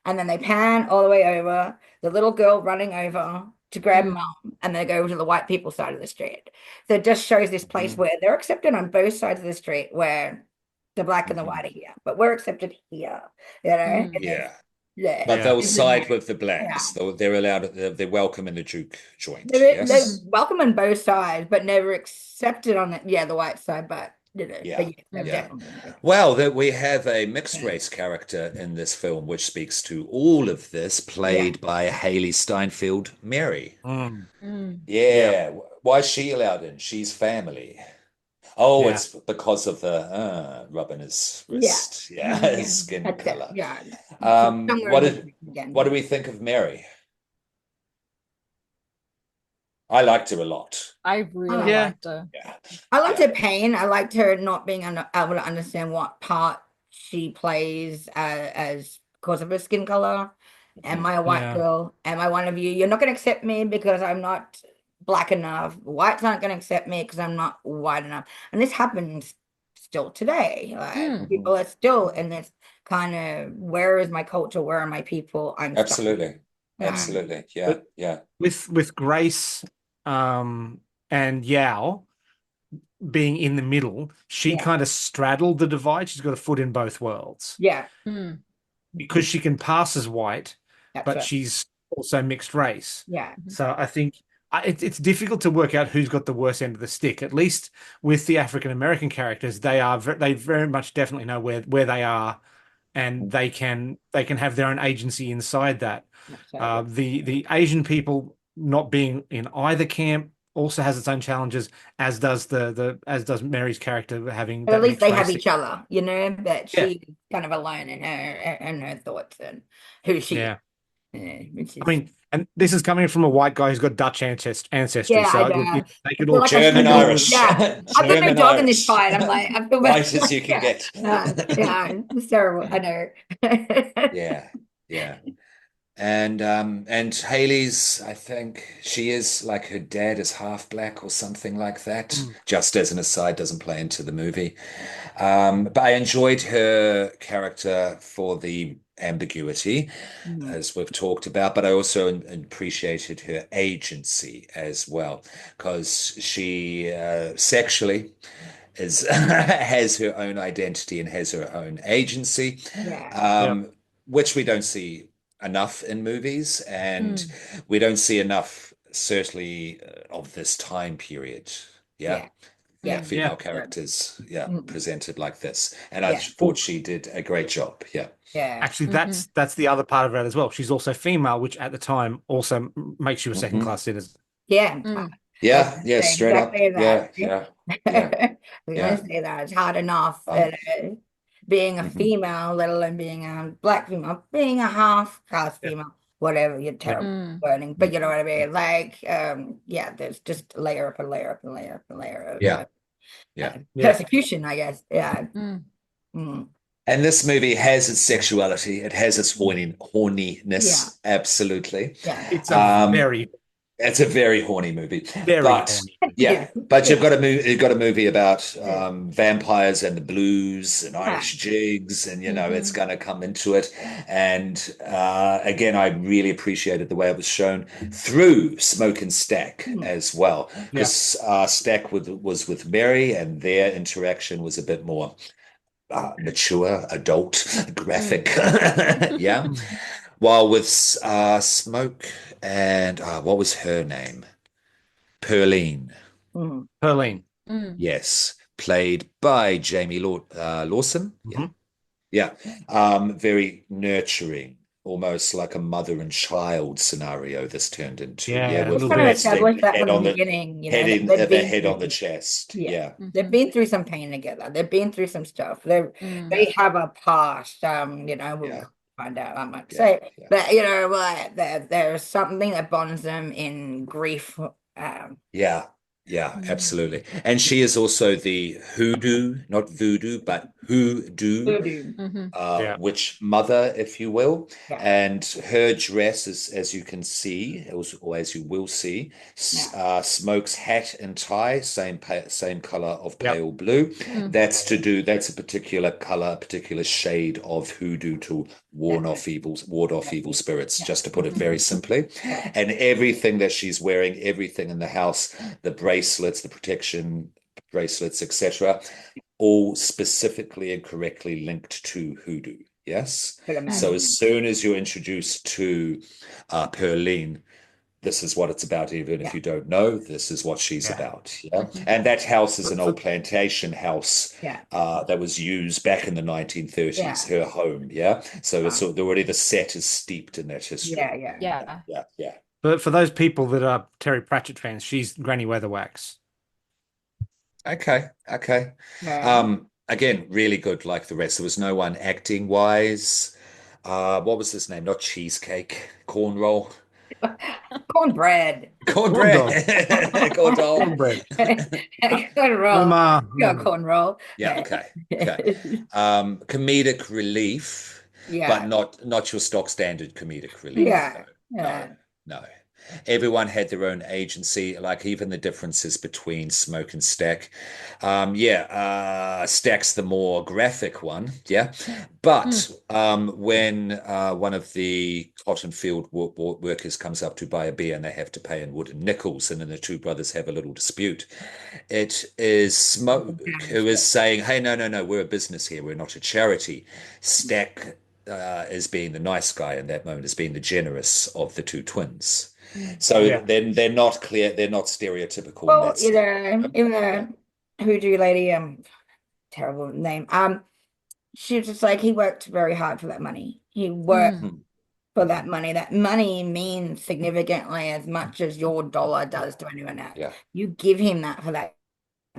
and then they pan all the way over, the little girl running over to grab Mm. mum, and they go over to the white people side of the street. So it just shows this place where they're accepted on both sides of the street, where the black and the white are here, but we're accepted here, you know? Mm. And Yeah. yeah, But they'll isn't side it? with the Yeah. blacks. They're allowed, they're welcome in the Juke joint. They Yes. Mhm. welcome on both sides, but never accepted on the white side, but but Yeah. yes, they're Mm. Yeah. definitely Well, that we have a mixed yeah. race character in this film, which speaks to all of this, Yeah. played by Haley Steinfeld, Mary. Mm. Mm. Yeah. Yeah. Why is she allowed in? She's family. Oh, Yeah. it's because of the rubbing his Yeah. wrist. Yeah, Yeah. his skin That's it. color. Yeah. Somewhere What in did between again. what do we think of Mary? I liked her a lot. I really Yeah. liked her. Yeah. I liked Yeah. her pain. I liked her not being able to understand what part she plays as because of her skin color. Am I a white Yeah. girl? Am I one of you? You're not going to accept me because I'm not black enough. Whites aren't going to accept me because I'm not white enough. And this happens still today. Like Mm. people are still in this kind of, where is my culture? Where are my people? I'm stuck. Absolutely. Yeah. Absolutely. Yeah. But Yeah. with Grace and Yao being in the middle, she Yeah. kind of straddled the divide. She's got a foot in both worlds Yeah. Mm. because she can pass as white, That's but right. she's also mixed race. Yeah. So I think it's difficult to work out who's got the worst end of the stick. At least with the African American characters, they very much definitely know where they are, and they can have their own agency inside that. That's right. The Asian people not being in either camp also has its own challenges, as does as does Mary's character having But at that least mixed they race have thing. each other, but Yeah, she's kind of alone in her thoughts and who she is. yeah. Which I is mean, and this is coming from a white guy who's got Dutch ancestry, yeah, I so know. they I could feel all like I've German seen no Irish. yeah. I've got no German dog in this Irish. fight. I'm like, I feel bad. White as you can Yeah, get. yeah, it's terrible. I know. Yeah. Yeah. And Haley's, I think she is like her dad is half black or something like that. Mm, Just as an aside, doesn't play into the movie. But I enjoyed her character for the ambiguity, Mhm. as we've talked about, but I also appreciated her agency as well, because she sexually is has her own identity and has her own agency, Yeah, yeah, um, which we don't see enough in movies, and Mm. we don't see enough, certainly, of this time period. Yeah. yeah, Yeah, yeah, yeah. female characters, yeah, Mhm. presented like this. And I Yeah, thought she did a great job. Yeah. yeah, Actually, Mhm. that's the other part of it as well. She's also female, which at the time also makes you a second Hmm. class citizen. yeah. Mm. I was Yeah, gonna yeah, say straight up. exactly that. Yeah, yeah, yeah, I was gonna yeah. say that it's hard enough, Um, being a mhm. female, let alone being a black female, being a half caste Yeah, female, whatever, you're yeah, terrible Mm. wording, but you know what I mean? Like, yeah, there's just layer up and layer up and layer up and layer of Yeah, yeah. yeah, persecution, I guess. Yeah. Mm. Mm. And this movie has its yeah. sexuality. It has its Yeah. horniness, absolutely. Yeah. It's a Um, very, It's a very horny movie, very but horny movie. yeah, Yeah. but Yeah. you've got a movie about Yeah. vampires and the blues and Yeah. Irish jigs, and it's Mhm. going to come into it. And again, I really appreciated the way it was shown through Smoke and Stack Mm. as well, Yeah, because Stack was with Mary, and their interaction was a bit more mature, adult, graphic, Mm. yeah. mm, While with Smoke and what was her name? Pearline. Mm. Perlene. Mm. Yes, played by Lawson. Yeah, Mhm. yeah. Very nurturing, almost like a mother and child scenario. This turned into, yeah, Yeah, a They with little the kind of bit. resting established that head from the on the beginning, the they've been head on the through, chest. yeah, Yeah, they've Mhm. been through some pain together. They've been through some stuff. Mm. They have a past. We'll yeah, find out. I might yeah, say, yeah, but there's something that bonds them in grief. yeah. Yeah, Mm. absolutely. And she is also the hoodoo, not voodoo, but hoodoo Voodoo. Mhm. Yeah. witch mother, if you will. Yeah. And her dress, is, as you can see, or as you will see, Yeah. Smoke's hat and tie, same color of Yep. pale blue. Mm. That's a particular color, a particular shade of hoodoo to ward off evil spirits, Yeah. just to put it Mhm. very simply. Yeah. And everything that she's wearing, everything in the house, the bracelets, the protection bracelets, etc., all specifically and correctly linked to hoodoo. Yes. Could So imagine. as soon as you're introduced to Perline, this is what it's about. Even if Yeah. you don't know, this is what she's Yeah. about. Yeah. Mhm. And that house is an old plantation house Yeah. that was used back in the 1930s, Yeah. her home. Yeah. So it's Um, already the set is steeped in that history. yeah. Yeah. Yeah. Yeah. Yeah. But for those people that are Terry Pratchett fans, she's Granny Weatherwax. Okay, okay. Yeah. Again, really good like the rest. There was no one acting wise. What was his name? Not cheesecake, cornroll. Cornbread. Corn Cornbread. dog. Cornroll. Cornbread. Cornroll. Omar. Yeah, cornroll. Yeah, okay, okay. Comedic relief, but Yeah. not your stock standard comedic relief. Yeah. No, Yeah. no. Everyone had their own agency, like even the differences between Smoke and Stack. Stack's the more graphic one, yeah. Mm. But when one of the cotton field workers comes up to buy a beer and they have to pay in wooden nickels, and then the two brothers have a little dispute, it is Smoke who is saying, "Hey, no, no, no, we're a business here. We're not a charity." Stack is being the nice guy in that moment, as being the generous of the two twins. Mm. So Yeah. then they're not clear, they're not stereotypical in Well, that sense. even Yeah. the hoodoo lady, terrible name. She was just like he worked very hard for that money. He worked Mm. Mhm. for that money. That money means significantly as much as your dollar does to anyone else. Yeah. You give him that for that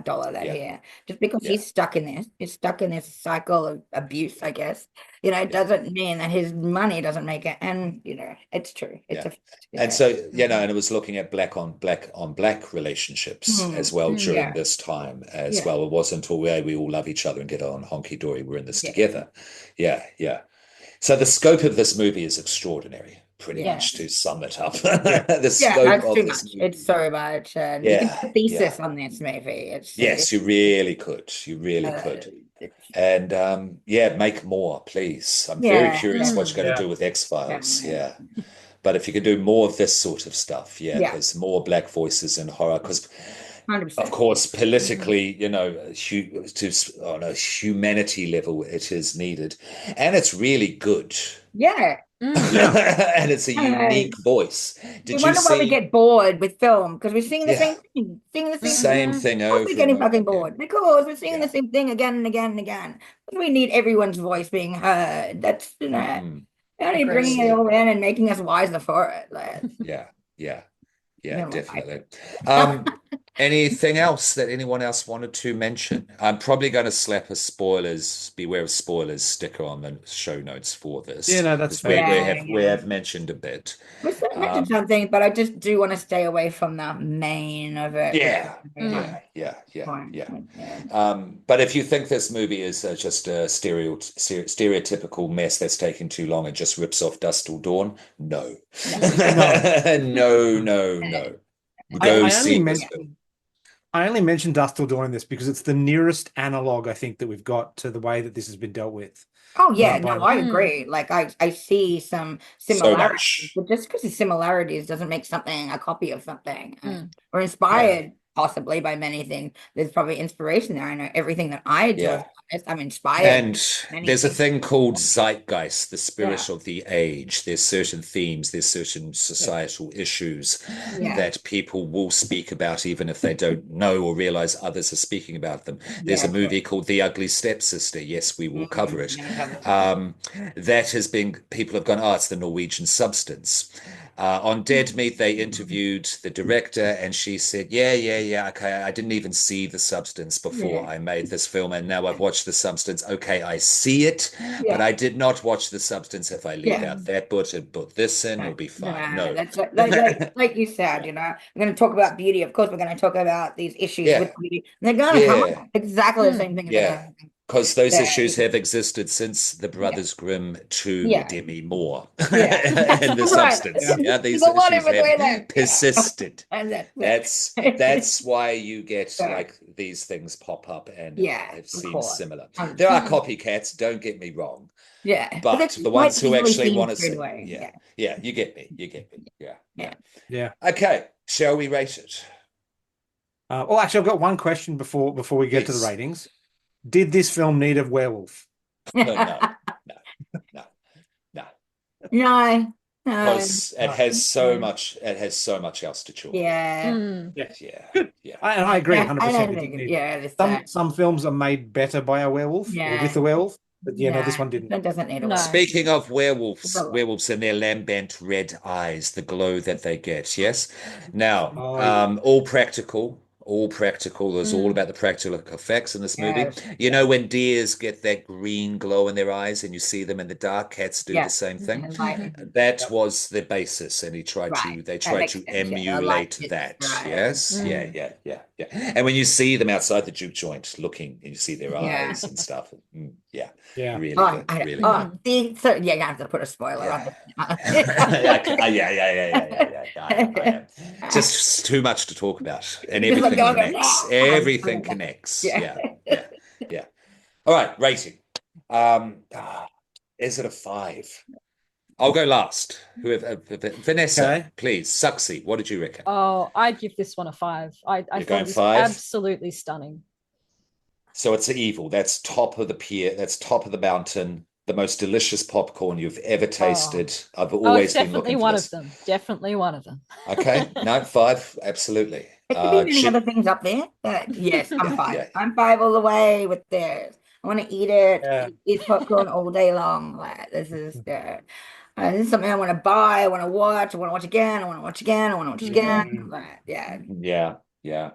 dollar that Yeah. here. Just because Yeah. he's stuck in this cycle of abuse, I guess. It Yeah. doesn't mean that his money doesn't make it. And it's true. It's Yeah. a And so, and it was looking at black relationships as well Mm. during Yeah. this time as Yeah. well. It wasn't all, "Hey, we all love each other and get on honky dory. We're in this Yeah. together." Yeah, yeah. So the scope of this movie is extraordinary, pretty Yeah. much to sum it up. Yeah. The Yeah, scope that's too of this much. movie. It's so much. And you can Yeah, do a thesis yeah. on this movie. Yes, you really could. You really could. And make more, please. I'm very Yeah, curious what Mm. you're going to Yeah. do with X-Files. definitely. Yeah. But if you could do more of this sort of stuff, yeah, Yeah, because more black voices in horror, because of 100%. course, Mhm. politically, on a humanity level, it is needed, and it's really good, Yeah. Mm. Yeah. and it's a Uh, unique voice. we Did you wonder why we see? get bored with film because we're seeing the Yeah, same thing, seeing the same thing. same Mhm. thing Of course we're over and getting over fucking again. bored because we're seeing the Yeah. same thing again and again and again. But we need everyone's voice being heard. That's Mm, only bringing it Agreed. all absolutely. in and making us wiser for it. Like, Yeah, yeah. Yeah, you know, definitely. Anything else that anyone else wanted to mention? I'm probably going to slap a beware of spoilers sticker on the show notes for Yeah, this no, that's because we, fair. we yeah, have we yeah. have mentioned a bit. We still mentioned Um, something, but I just do want to stay away from the main of it. yeah, Mm. yeah. Yeah. But if you think this movie is just a stereotypical mess that's taking too long and just rips off Dust Till Dawn, no, No. no, no, no. I, Go I only see this film. mentioned I only mentioned Dust Till Dawn in this because it's the nearest analog I think that we've got to the way that this has been dealt with. Oh yeah, By no, I Mm. agree. Like I see some So similarities, much. but just because of similarities doesn't make something a copy of something. Mm. Or Yeah, inspired possibly by many things. There's probably inspiration there. I know everything that I do as yeah. an artist, I'm inspired by And many there's a things. thing called zeitgeist, the Yeah, spirit of the age. There's certain themes, there's certain societal issues yeah, that people will speak about, even if they don't know or realize others are speaking about them. There's a yeah. movie called The Ugly Stepsister. Yes, we will cover it. Gonna cover it. That has been, people have gone, oh, it's the Norwegian substance. On Dead Meat, they interviewed the director, and she said, yeah, okay, I didn't even see the substance before I made this film, and now I've watched the substance. Okay, I see it, but I did not watch the substance. If I leave out that bit and put this in, it'll be fine. No. That's like you said, you know, we're going to talk about beauty. Of course, we're going to talk about these issues with beauty. And they're going to come up exactly the same thing. Yeah. Because those issues have existed since the Brothers Grimm to Demi Moore and the substance. Yeah, these issues have persisted. That's why you get like these things pop up, and I've seen similar. There are copycats, don't get me wrong. But the ones who actually want to see, you get me. Yeah. Okay, shall we rate it? Well, actually, I've got one question before we get to the ratings. Did this film need a werewolf? No. Because it has so much. It has so much else to chew on. And I agree 100%. Some films are made better by a werewolf or with a werewolf, but this one didn't. That doesn't need a werewolf. Speaking of werewolves and their lambent red eyes, the glow that they get. Yes. Now, all practical. It's all about the practical effects in this movie. You know, when deers get that green glow in their eyes and you see them in the dark, cats do the same thing. That was the basis, and they tried to emulate that. Yes. Yeah. And when you see them outside the juke joint looking, and you see their eyes and stuff. Really good. Really good. So you have to put a spoiler on it. Yeah. Just too much to talk about, and everything connects. Everything connects. Yeah. All right, rating. Is it a 5? I'll go last. Vanessa, please. Suxy, what did you reckon? Oh, I'd give this one a 5. I thought it was 5? Absolutely stunning. So it's evil. That's top of the pier. That's top of the mountain. The most delicious popcorn you've ever tasted. I've always been looking for this. Definitely one of them. Okay. No, 5. Absolutely. It could be many other things up there, but yes, I'm 5. I'm 5 all the way with theirs. I want to eat it. Eat popcorn all day long. This is something I want to buy. I want to watch. I want to watch again. I want to watch again. I want to watch again. Yeah.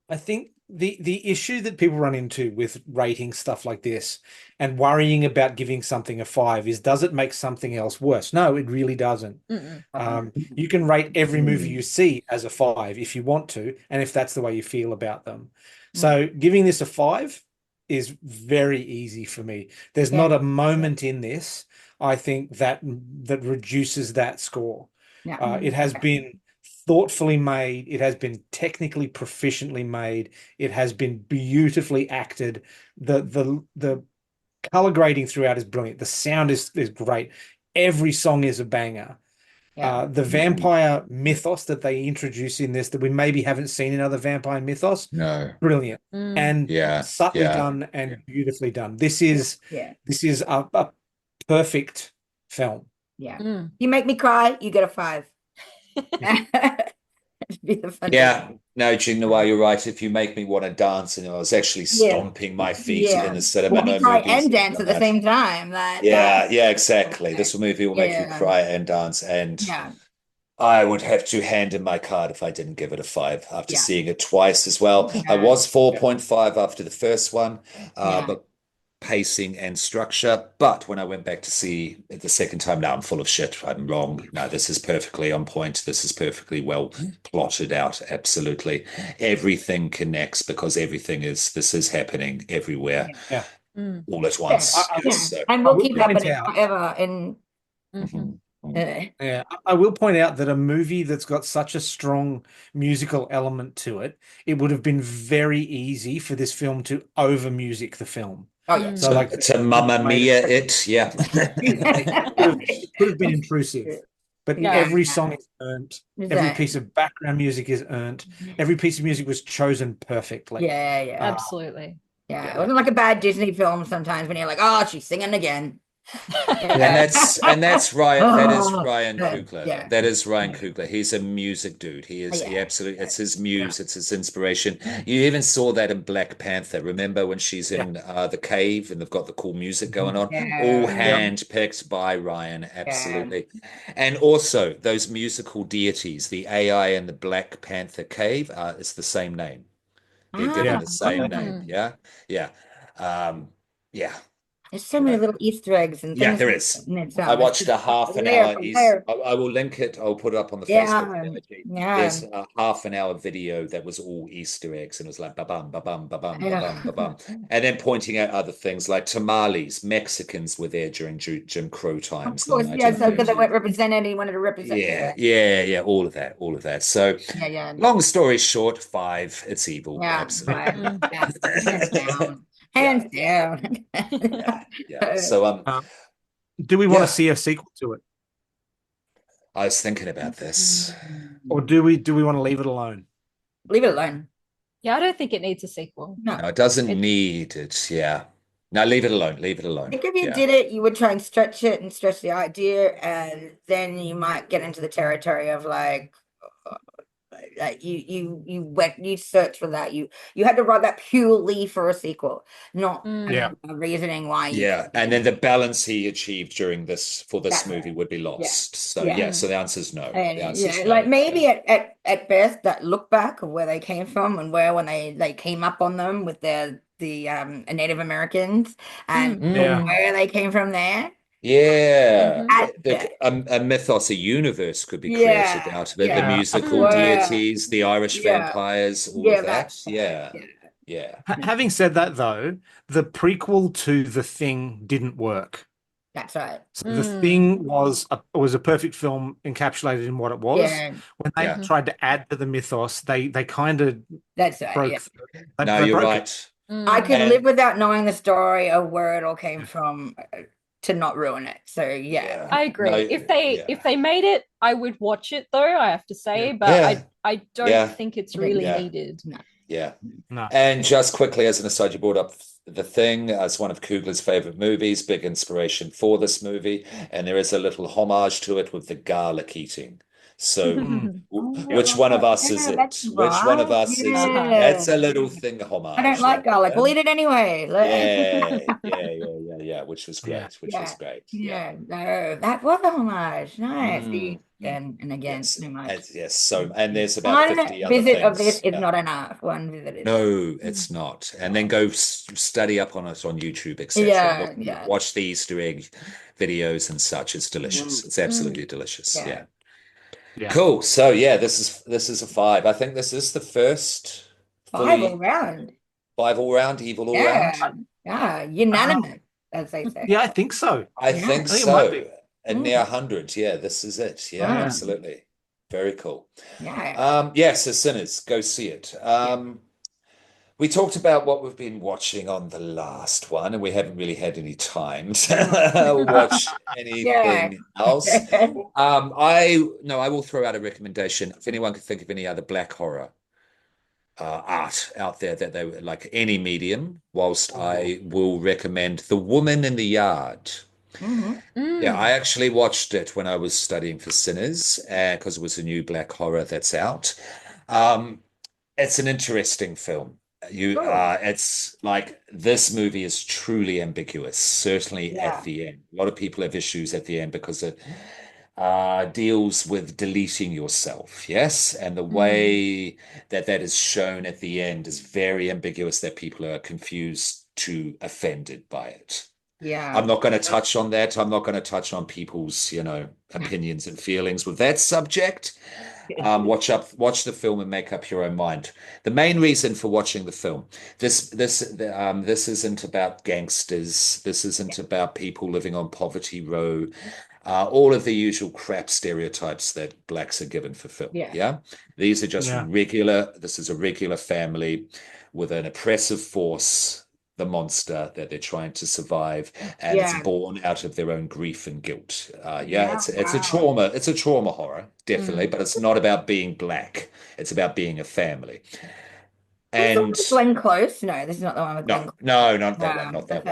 I think the issue that people run into with rating stuff like this and worrying about giving something a 5 is, does it make something else worse? No, it really doesn't. You can rate every movie you see as a 5 if you want to, and if that's the way you feel about them. So giving this a 5 is very easy for me. There's not a moment in this, I think, that reduces that score. It has been thoughtfully made. It has been technically proficiently made. It has been beautifully acted. The color grading throughout is brilliant. The sound is great. Every song is a banger. The vampire mythos that they introduce in this, that we maybe haven't seen in other vampire mythos, brilliant and subtly done and beautifully done. This is a perfect film. You make me cry, you get a 5. No, Jing, you're right. If you make me want to dance, and I was actually stomping my feet in the cinema. Well, cry and dance at the same time. Exactly. This movie will make you cry and dance, and I would have to hand in my card if I didn't give it a 5 after seeing it twice as well. I was 4.5 after the first one, but pacing and structure. But when I went back to see it the second time, now I'm full of shit. I'm wrong. No, this is perfectly on point. This is perfectly well plotted out. Absolutely. Everything connects because this is happening everywhere all at once. And we'll keep happening forever. I will point out that a movie that's got such a strong musical element to it, it would have been very easy for this film to over music the film. So to Mamma Mia it, it could have been intrusive, but every song is earned. Every piece of background music is earned. Every piece of music was chosen perfectly. Absolutely. It wasn't like a bad Disney film sometimes when you're like, oh, she's singing again. And Yeah. that's Ryan. That is Oh, Ryan Coogler. yeah. That is Ryan Yeah. Coogler. He's a music dude. He Yeah. absolutely. It's his muse. Yeah. It's his inspiration. You even saw that in Black Panther. Remember when she's Yeah. in the cave and they've got the cool music going Mhm. on? All Yeah. Yeah. handpicked by Ryan. Yeah. Absolutely. And also those musical deities, the AI in the Black Panther cave. It's the same name. They're given Ah, Yeah. the same name. Mm. Yeah. Yeah. Um, yeah. there's so You many know. little Easter eggs and Yeah, things. there is. And it's I it's watched just a half an layer hour from is layer. I will link it. I'll put it up on the Facebook Yeah. page. Yeah. There's a half an hour video that was all Easter eggs and it was like ba-bum, ba-bum, ba-bum, ba-bum, Yeah. ba-bum. And then pointing out other things like tamales. Mexicans were there during Jim Crow Of times in the course, yeah. So because they 1930s. weren't represented, he wanted to represent. Yeah, Yeah. yeah, yeah, all of that, all of that. So Yeah. Yeah. long story short, five, it's evil, Yeah. Right. absolutely. Mm. Yeah. Hands down. Yeah, Hands down. yeah, yeah. So Um, do we want to yeah, see a sequel to it, I was thinking about this. or do we want to leave it alone? Leave it alone. Yeah, I don't think it needs a sequel. No. No, it doesn't It, need it. Yeah. No, leave it alone. Leave it I alone. think if you Yeah. did it, you would try and stretch it and stretch the idea, and then you might get into the territory of like you went you search for that. You had to write that purely for a sequel, not Yeah. mm, a reasoning why you Yeah. And then the balance he achieved during this for this that's movie right. would be Yeah. lost. So Yeah. yeah, so the answer is no. The And answer is yeah, no. like maybe Yeah. at best that look back of where they came from and where when they came up on them with the Native Americans and mm, Yeah. Mm, where they came from there. yeah. mhm, At best. A mythos, a universe could be created Yeah, out of it. The yeah. Yeah. At musical mm, worst. deities, the Irish Yeah. vampires, all of Yeah, that. that's right. Yeah. Yeah. Yeah. Having said that, though, the prequel to The Thing didn't work. That's right. So The mm, Thing was a perfect film encapsulated in what it was. Yeah, When they Yeah. mhm, tried to add to the mythos, they kind of that's right. broke Yeah. through. No, They you're broke it. right. I mm. could live And without knowing the story of where it all came from to not ruin it. So yeah. yeah. I No, agree. If yeah. they made it, I would watch it though, I have to Yeah. say, but Yeah. I don't Yeah. think it's I don't really need Yeah. needed. no. Yeah. No. And just quickly, as an aside, you brought up The Thing as one of Coogler's favorite movies, big inspiration for this movie. And there is a little homage to it with the garlic eating. So, Mm. Yeah. which one of us is Yeah, that's it? Which one of right. us is it? Uh-huh. That's Yeah. a little thing I don't homage like there. garlic. Yeah. We'll eat it anyway. Yeah. Yeah. Yeah. Yeah. Yeah. Which was Yeah. great. Which was Yeah. great. Yeah. Yeah. No, that was a homage. Nice. Mm, See, mm. and again, Yes. so much. Yes. So, and there's about One 50 other visit of this things. is Yeah. not enough. One visit is No, it's not. And then go study up on it on YouTube, etc. yeah, yeah. Watch the Easter egg videos and such. It's delicious. It's absolutely Mm. delicious. Yeah. Yeah. Yeah. Cool. So yeah, this is a five. I think this is the first Five all fully round. five all round, evil all round. Yeah. Yeah. Um, Unanimous, as they say. yeah, I think so. I Yeah. think I think it might be. so. And near 100. Yeah, this is it. Yeah, Yeah. absolutely. Very cool. Yeah. Yeah, so Sinners, go see it. We talked about what we've been watching on the last one, and we haven't really had any time to watch Yeah. anything else. I will throw out a recommendation. If anyone can think of any other black horror art out there that they like any medium, whilst I will recommend The Woman in the Yard. Mhm. Yeah, I Mm. actually watched it when I was studying for Sinners, because it was a new black horror that's out. Um, it's an interesting film. Cool. It's like this movie is truly ambiguous, certainly at Yeah. the end. A lot of people have issues at the end because it deals with deleting yourself, yes? And the Mm. way that that is shown at the end is very ambiguous that people are confused to offended by it. Yeah. I'm not going to touch on that. I'm not going to touch on people's, opinions and feelings with that subject. Watch the film and make up your own mind. The main reason for watching the film, this isn't about gangsters. This isn't about people living on poverty row. All of the usual crap stereotypes that blacks are given for film. Yeah. Yeah, these are just Yeah. regular. This is a regular family with an oppressive force, the monster that they're trying to survive, and it's Yeah. born out of their own grief and guilt. Yeah. It's a Wow. trauma. It's a trauma horror, definitely, Mm. but it's not about being black. It's about being a family. And Glenn Close. No, this is not the one with Glenn no, Close. no, not that one, not that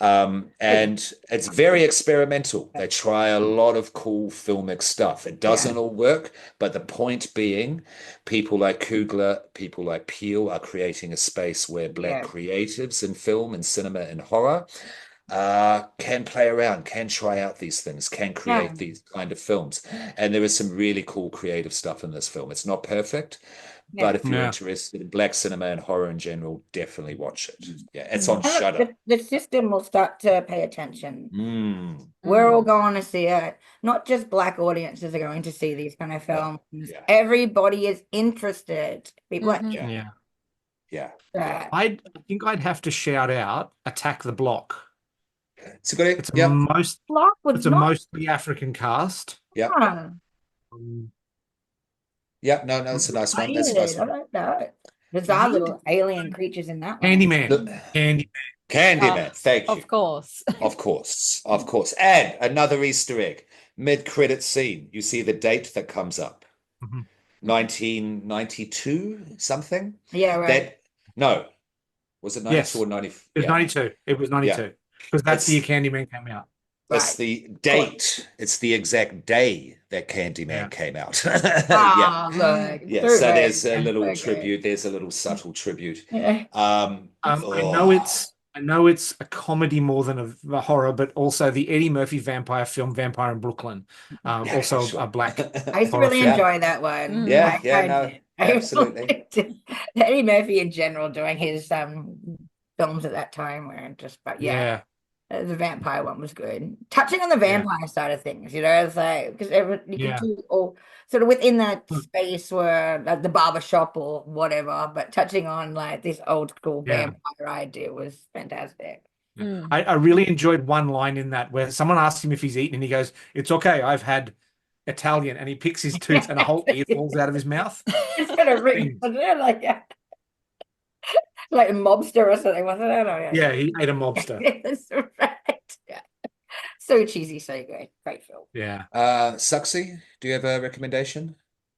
one. And it's very experimental. They try a lot of cool filmic stuff. It doesn't all work, but the point being, people like Coogler, people like Peel are creating a space where Black creatives in film and cinema and horror can play around, can try out these things, can create these kind of films. And there is some really cool creative stuff in this film. It's not perfect, but if you're interested in black cinema and horror in general, definitely watch it. Yeah, it's on Shudder. The system will start to pay attention. Mm. We're all going to see it. Not just black audiences are going to see these kind of films. Everybody is interested. People are I think I'd have to shout out Attack the Block. It's a good. It's a mostly African cast. Yeah. Yeah, no, it's a nice one. That's a nice one. I like that. Bizarre little alien creatures in that one. Candyman. Thank you. Of course. Of course. And another Easter egg. Mid-credit scene. You see the date that comes up. 1992 something? Yeah, right. No. Was it 92 or 90? It was 92. It was 92. Because that's the year Candyman came out. That's the date. It's the exact day that Candyman came out. So there's a little tribute. There's a little subtle tribute. I know it's a comedy more than a horror, but also the Eddie Murphy vampire film, Vampire in Brooklyn. A black. I used to really enjoy that one. Absolutely. Eddie Murphy in general doing his films at that time were just, the vampire one was good. Touching on the vampire side of things, it's like, because you can do all sort of within that space where like the barbershop or whatever, but touching on like this old school vampire idea was fantastic. I really enjoyed one line in that where someone asked him if he's eaten and he goes, "It's okay, I've had Italian," and he picks his tooth and a whole ear falls out of his mouth. It's gonna ring like a mobster or something, wasn't it? Yeah, he ate a mobster. That's right. So cheesy, so good. Great film. Yeah. Suxy, do you have a recommendation?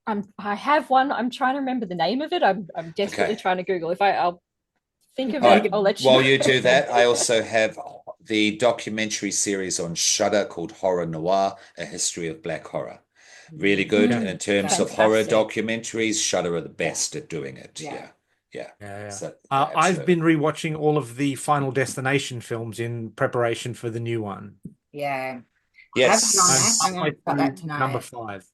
I have one. I'm trying to remember the name of it. I'm desperately trying to Google. I'll think of it, I'll let you While know. you do that, I also have the documentary series on Shudder called Horror Noir, A History of Black Horror. Really good. And in terms of horror documentaries, Shudder are the best at doing it. So, I've been rewatching all of the Final Destination films in preparation for the new one. Yeah. Yes. I'm going to start that tonight. Number 5.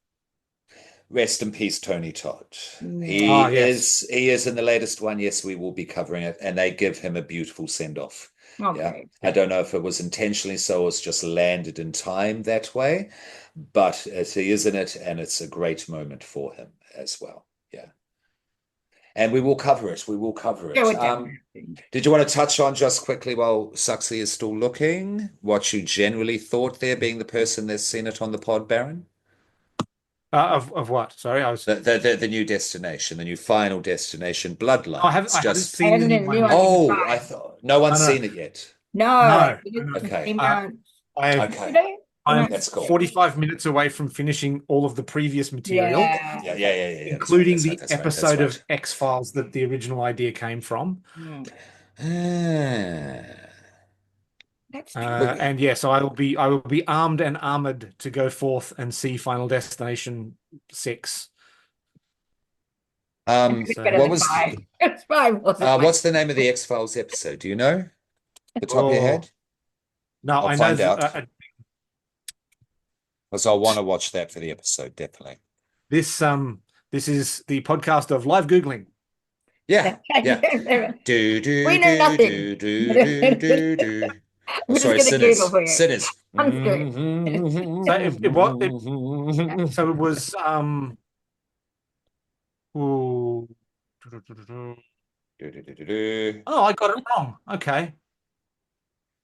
Rest in peace, Tony Todd. He is in the latest one. Yes, we will be covering it, and they give him a beautiful send-off. Okay. I don't know if it was intentionally so, or it's just landed in time that way, but he is in it, and it's a great moment for him as well. And we will cover it. Did you want to touch on just quickly while Suxy is still looking, what you generally thought there, being the person that's seen it on the pod, Baron? Of what? Sorry, I was the new destination, the new Final Destination, Bloodlines. I haven't seen the new one. I thought no one's seen it yet. No. Okay. I'm That's cool. 45 minutes away from finishing all of the previous material. Including the episode of X-Files that the original idea came from. And yes, I will be armed and armored to go forth and see Final Destination 6. What's the name of the X-Files episode? Do you know? The top of your head? No, I'll I find know. out. Because I want to watch that for the episode, definitely. This is the podcast of live Googling. Yeah. We know nothing. Sorry, sinners. So it was I got it wrong. Okay.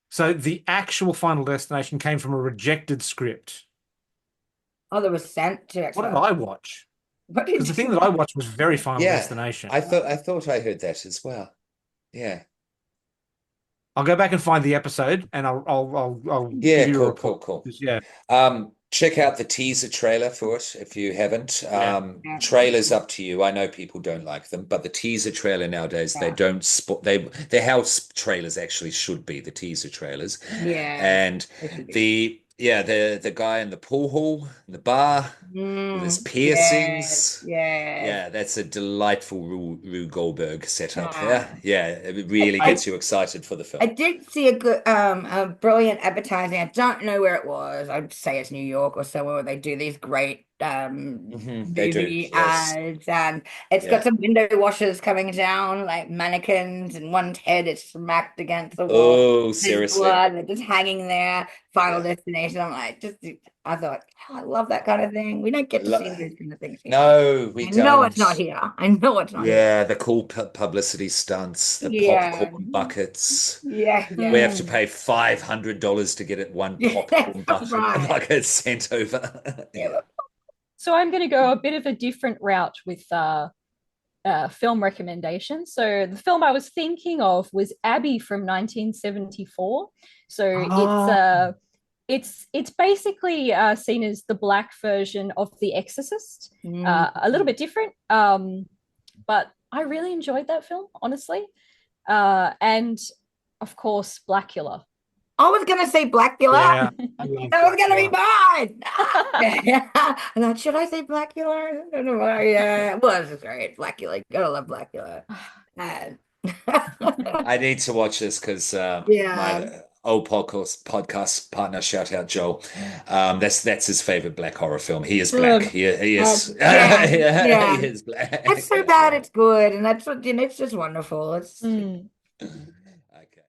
So the actual Final Destination came from a rejected script. Oh, that was sent to What did I watch? Because the thing that I watched was very Final Destination. I thought I heard that as well. Yeah. I'll go back and find the episode, and I'll give you a report. Cool. Yeah. Check out the teaser trailer for it if you haven't. Yeah. Trailers up to you. I know people don't like them, but the teaser trailer nowadays they don't spot they're how trailers actually should be, the teaser trailers. Yeah, And it should be. the guy in the pool hall, in the bar with his Yes, piercings. yes. Yeah, that's a delightful Rue Goldberg setup there. Ah. Yeah, it really I gets you excited for the I film. did see a brilliant advertising. I don't know where it was. I'd say it's New York or somewhere where they do these great They do, movie yes. ads, and it's got Yeah. some window washers coming down like mannequins, and one's head is smacked against the wall. Oh, There's seriously. blood, they're just hanging there. Final Yeah. Destination. I'm like, I thought, "Oh, I love that kind of thing. We don't I get to lo- see these kind of things here. No, we I know it's not don't. here. I know it's not here. Yeah, the cool publicity stunts, the Yeah, popcorn buckets. yeah, We yeah. have to pay $500 to get it one Yeah, popcorn right. bucket sent over. Yeah, Yeah. So I'm going to go a bit of a different route with film recommendations. So the film I was thinking of was Abby from 1974. So Oh, it's basically seen as the black version of The Exorcist, a little Mm. bit different, but I really enjoyed that film, honestly. And of course, Blackula. I was gonna say Blackula. yeah. I love That was gonna be Blackula. mine. Yeah. I thought, should I say Blackula? I don't know why. Yeah, it was great. Blackula. Gotta love Blackula. Uh, I need to watch this because yeah. my old podcast partner, shout out Joel, that's his favorite black horror film. He is black. Um, He is yeah. he Yeah. is black. It's so bad it's good, and that's what it's just wonderful. It's Mm. Okay.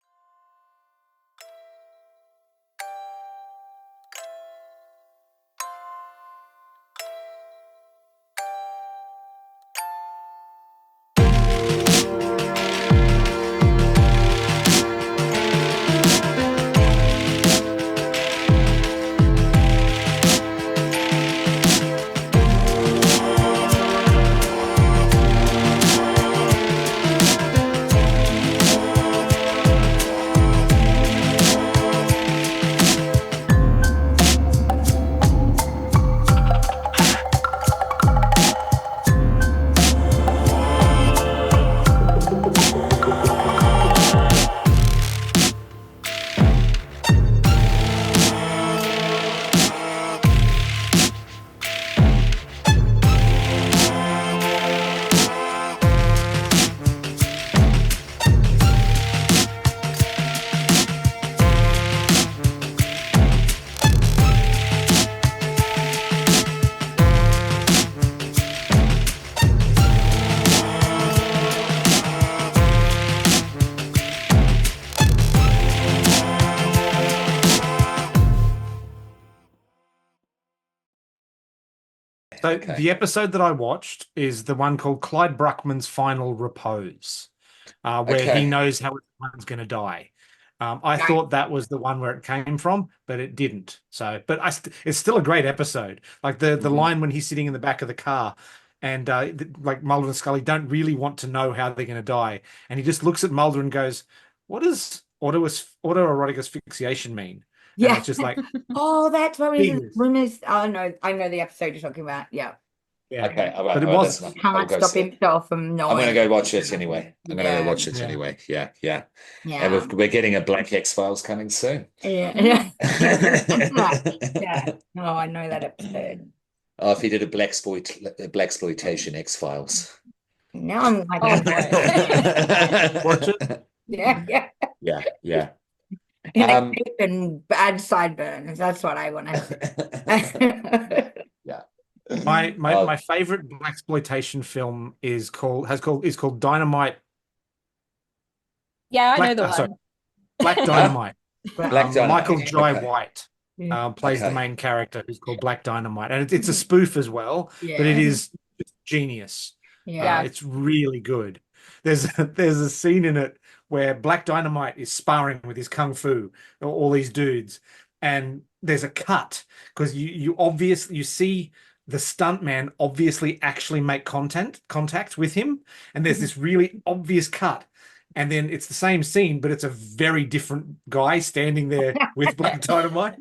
So Okay. the episode that I watched is the one called Clyde Bruckman's Final Repose, where he Okay. knows how everyone's going to die. I nice. thought that was the one where it came from, but it didn't. So, but it's still a great episode. Like the Mhm. line when he's sitting in the back of the car, and like Mulder and Scully don't really want to know how they're going to die, and he just looks at Mulder and goes, "What does autoerotic asphyxiation mean?" And Yeah. it's just like, Oh, that's what it is. Jesus. Rumors. Oh no, I know the episode you're talking about. Yeah. Yeah. Okay. All right. But it All right. That's was, enough. He I'll can't go stop see it. himself from I'm gonna knowing. go watch it anyway. I'm gonna go Yeah. watch it Yeah. anyway. Yeah. Yeah. And Yeah. we're getting a Black X-Files coming soon. Yeah. Yeah. Oh, I know that episode. Oh, if he did a blaxploitation X-Files. Now I'm like, Oh boy. watch it. yeah, yeah. Yeah, yeah. Like Um, tape and bad sideburns. That's what I want to see. yeah. My favorite blaxploitation film is called Dynamite. Yeah, I know Black, the sorry, one. Black Dynamite. Black Dynamite. Michael Jai Okay. White Yeah. plays the Okay. main character, who's called Black Dynamite, and it's a spoof as well, but it Yeah. is genius. Yeah. It's really good. There's a scene in it where Black Dynamite is sparring with his kung fu, all these dudes, and there's a cut because you see the stuntman obviously actually make contact with him, and there's this really obvious cut. And then it's the same scene, but it's a very different guy standing there with Black Dynamite.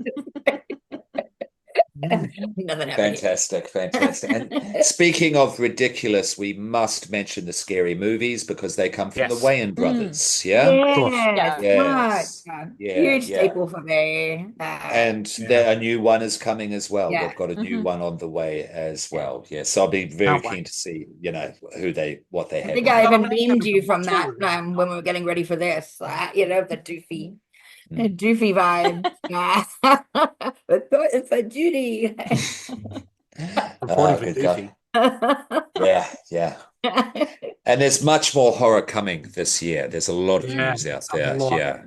Nothing happened. Fantastic, fantastic. And speaking of ridiculous, we must mention the scary movies because they come from the Yes. Wayans brothers. Yeah. Yes, Yes. Yeah, huge yeah. staple for me. And Yeah. a new one is coming as well. Yeah. They've got a new Mhm. one on the way as well. Yes, I'll be very Can't wait. keen to see, what they I have think in I mind. even beamed you from that when we were getting ready for this. The doofy vibe. It's a Judy. Reporting for Good God. Doofy. Yeah, yeah. And there's much more horror coming this year. There's a lot of Yeah, news out it's a there. lot. Yeah,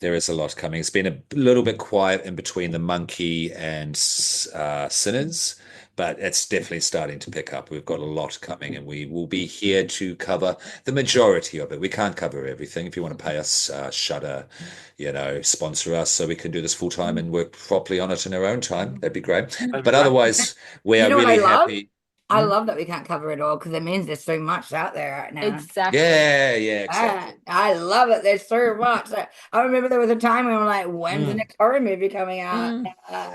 there is a lot coming. It's been a little bit quiet in between the Monkey and Sinners, but it's definitely starting to pick up. We've got a lot coming, and we will be here to cover the majority of it. We can't cover everything. If you want to pay us, Shudder, sponsor us so we can do this full time and work properly on it in our own time. That'd be great. That'd be But great. otherwise, we You are know what I really love? happy. I love that we can't cover it all because it means there's so much out there right now. Exactly. Yeah, yeah, exactly. I love it. There's so much. I remember there was a time when we were like, when's the Mm. next horror movie coming out?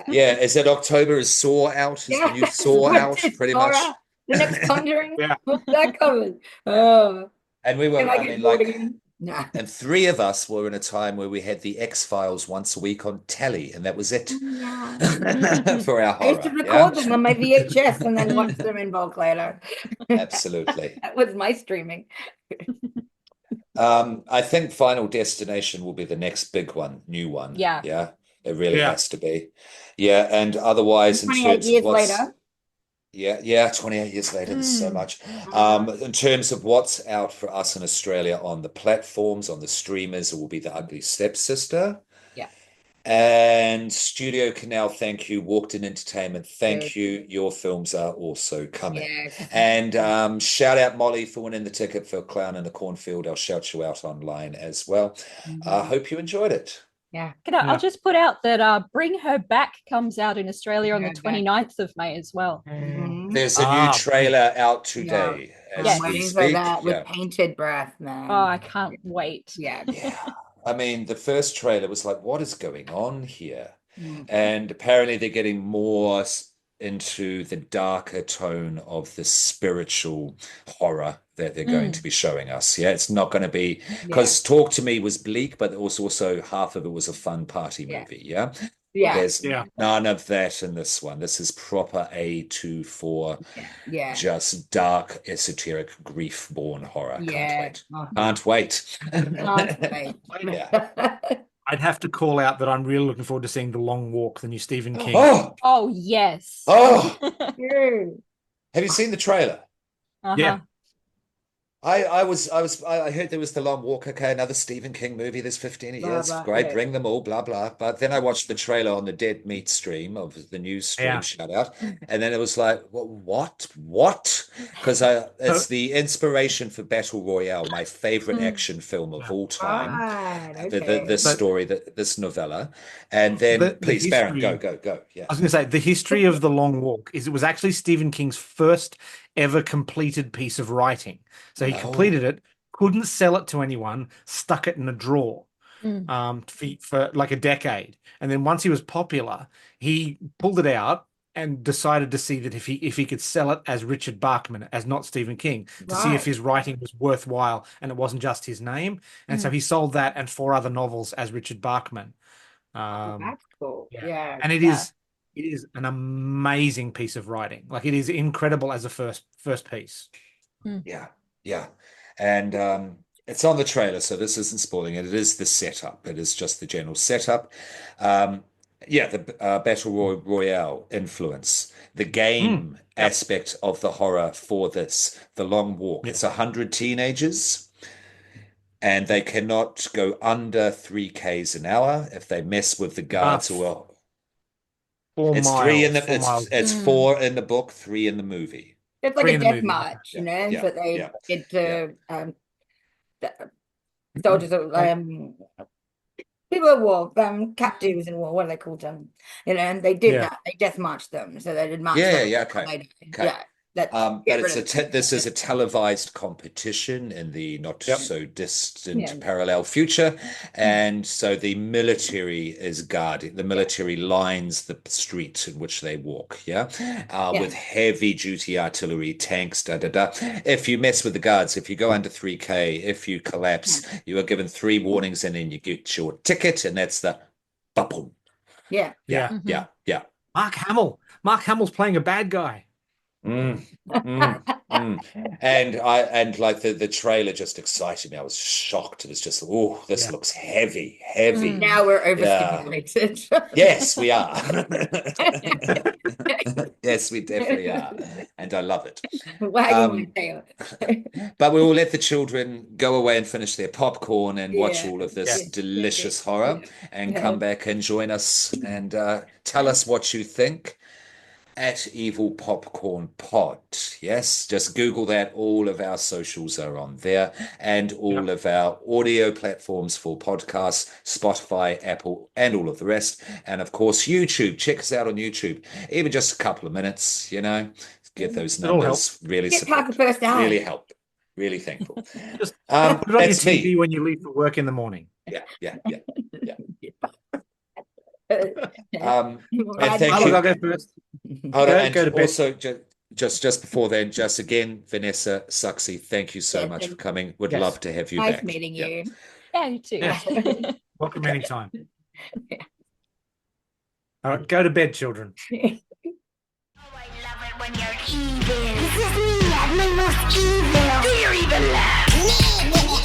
Yeah, is it October? Is Saw out? Is the new Saw out? Pretty much. The next Conjuring? Yeah. What's that coming? Oh, And we am were, I I getting mean, bored like, again? Nah. and three of us were in a time where we had the X-Files once a week on telly, and that was it Yeah. for our I used to horror. record Yeah, them on my VHS and then watch them in bulk later. absolutely. That was my streaming. I think Final Destination will be the next big one, new one. Yeah. Yeah, it really Yeah. has to be. Yeah, and otherwise, in 28 terms of years what's later. Yeah, 28 years later, there's so much. In terms of what's out for us in Australia on the platforms, on the streamers, it will be The Ugly Stepsister. Yeah. And Studio Canal, thank you. Walked In Entertainment, thank Good. you. Your films are also coming. Yes. And shout out Molly for winning the ticket for Clown in the Cornfield. I'll shout you out online as well. Hope you enjoyed it. Yeah. I'll just put out that Bring Her Back comes out in Australia on the Bring Her Back. 29th of May as well. There's a new trailer out Yeah. today I'm as we waiting for speak. that with Yeah. painted breath, man. Oh, I can't wait. Yeah. Yeah. I mean, the first trailer was like, what is going on here? Mm. And apparently they're getting more into the darker tone of the spiritual horror that they're going to be showing us. Yeah, it's not going to be because Talk to Me was bleak, but also half of it was a fun party movie. Yeah. Yeah. There's none of that in this one. This is proper A24, just dark, esoteric, grief-born horror. Can't wait. Can't wait. Can't wait. Yeah. I'd have to call out that I'm really looking forward to seeing The Long Walk, the new Stephen King. Oh, yes. Oh, have you seen the trailer? Yeah. I heard there was The Long Walk. Okay, another Stephen King movie. There's 15 years. Great, bring them all, blah, blah. But then I watched the trailer on the Dead Meat stream of the news stream, shout out. And then it was like, what? Because it's the inspiration for Battle Royale, my favorite action film of all time. This story, this novella. And then, please, Baron, go. Yeah. I was going to say, the history of The Long Walk is it was actually Stephen King's first ever completed piece of writing. So he completed it, couldn't sell it to anyone, stuck it in a drawer for like a decade. And then once he was popular, he pulled it out and decided to see that if he could sell it as Richard Bachman, as not Stephen King, to see if his writing was worthwhile and it wasn't just his name. And so he sold that and 4 other novels as Richard Bachman. That's cool. Yeah. And it is an amazing piece of writing. Like, it is incredible as a first piece. Yeah. And it's on the trailer, so this isn't spoiling it. It is the setup. It is just the general setup. The Battle Royale influence, the game aspect of the horror for this, The Long Walk. It's 100 teenagers, and they cannot go under 3 k's an hour. If they mess with the guards, or 4 it's miles, 3 in the 4 miles. it's 4 in the book, 3 in the movie. It's like a death march, that they did to soldiers of people at war, captives in war. What are they called? And they did that. They death marched them, so they did march them. Okay. Let's But get it's rid of it. this is a televised competition in the not Yep. so distant Yeah. parallel future, and so the military is guarding. The military lines the street in which they walk, Yeah. with heavy duty artillery, tanks, da da da. If you mess with the guards, if you go under 3K, if you collapse, you are given 3 warnings, and then you get your ticket, and that's the ba-boom. Yeah. Yeah, Mhm. yeah. Mark Hamill's playing a bad guy. Mm, and like the trailer just excited me. I was shocked. It was just, oh, this Yeah. looks heavy, heavy. Now we're Yeah. overstimulated. Yes, we are. Yes, we definitely are. And I love it. Wagging my tail. But we will let the children go away and finish their popcorn and watch Yeah. all of this Yeah. delicious horror and Yeah. come back and join us and tell us what you think at Evil Popcorn Pod. Yes, just Google that. All of our socials are on there, and all of our audio platforms for podcasts, Spotify, Apple, and all of the rest. And of course, YouTube. Check us out on YouTube. Even just a couple of minutes, get those It all numbers. Really Get past the support. first hour. Really help. Really thankful. Just put it on your That's TV me. when you leave for work in the morning. Yeah. Right. And thank I'll you. go first. Oh, Go and to bed. also, just before then, just again, Vanessa Suxy, thank you so Yes, much for thank- coming. Would Yes. love to have you Nice back. meeting Yeah. you. Yeah, you too. Yeah. Welcome anytime. All right, go to bed, children. Oh, I love it when you're evil. This is me at my most evil. Do you even laugh?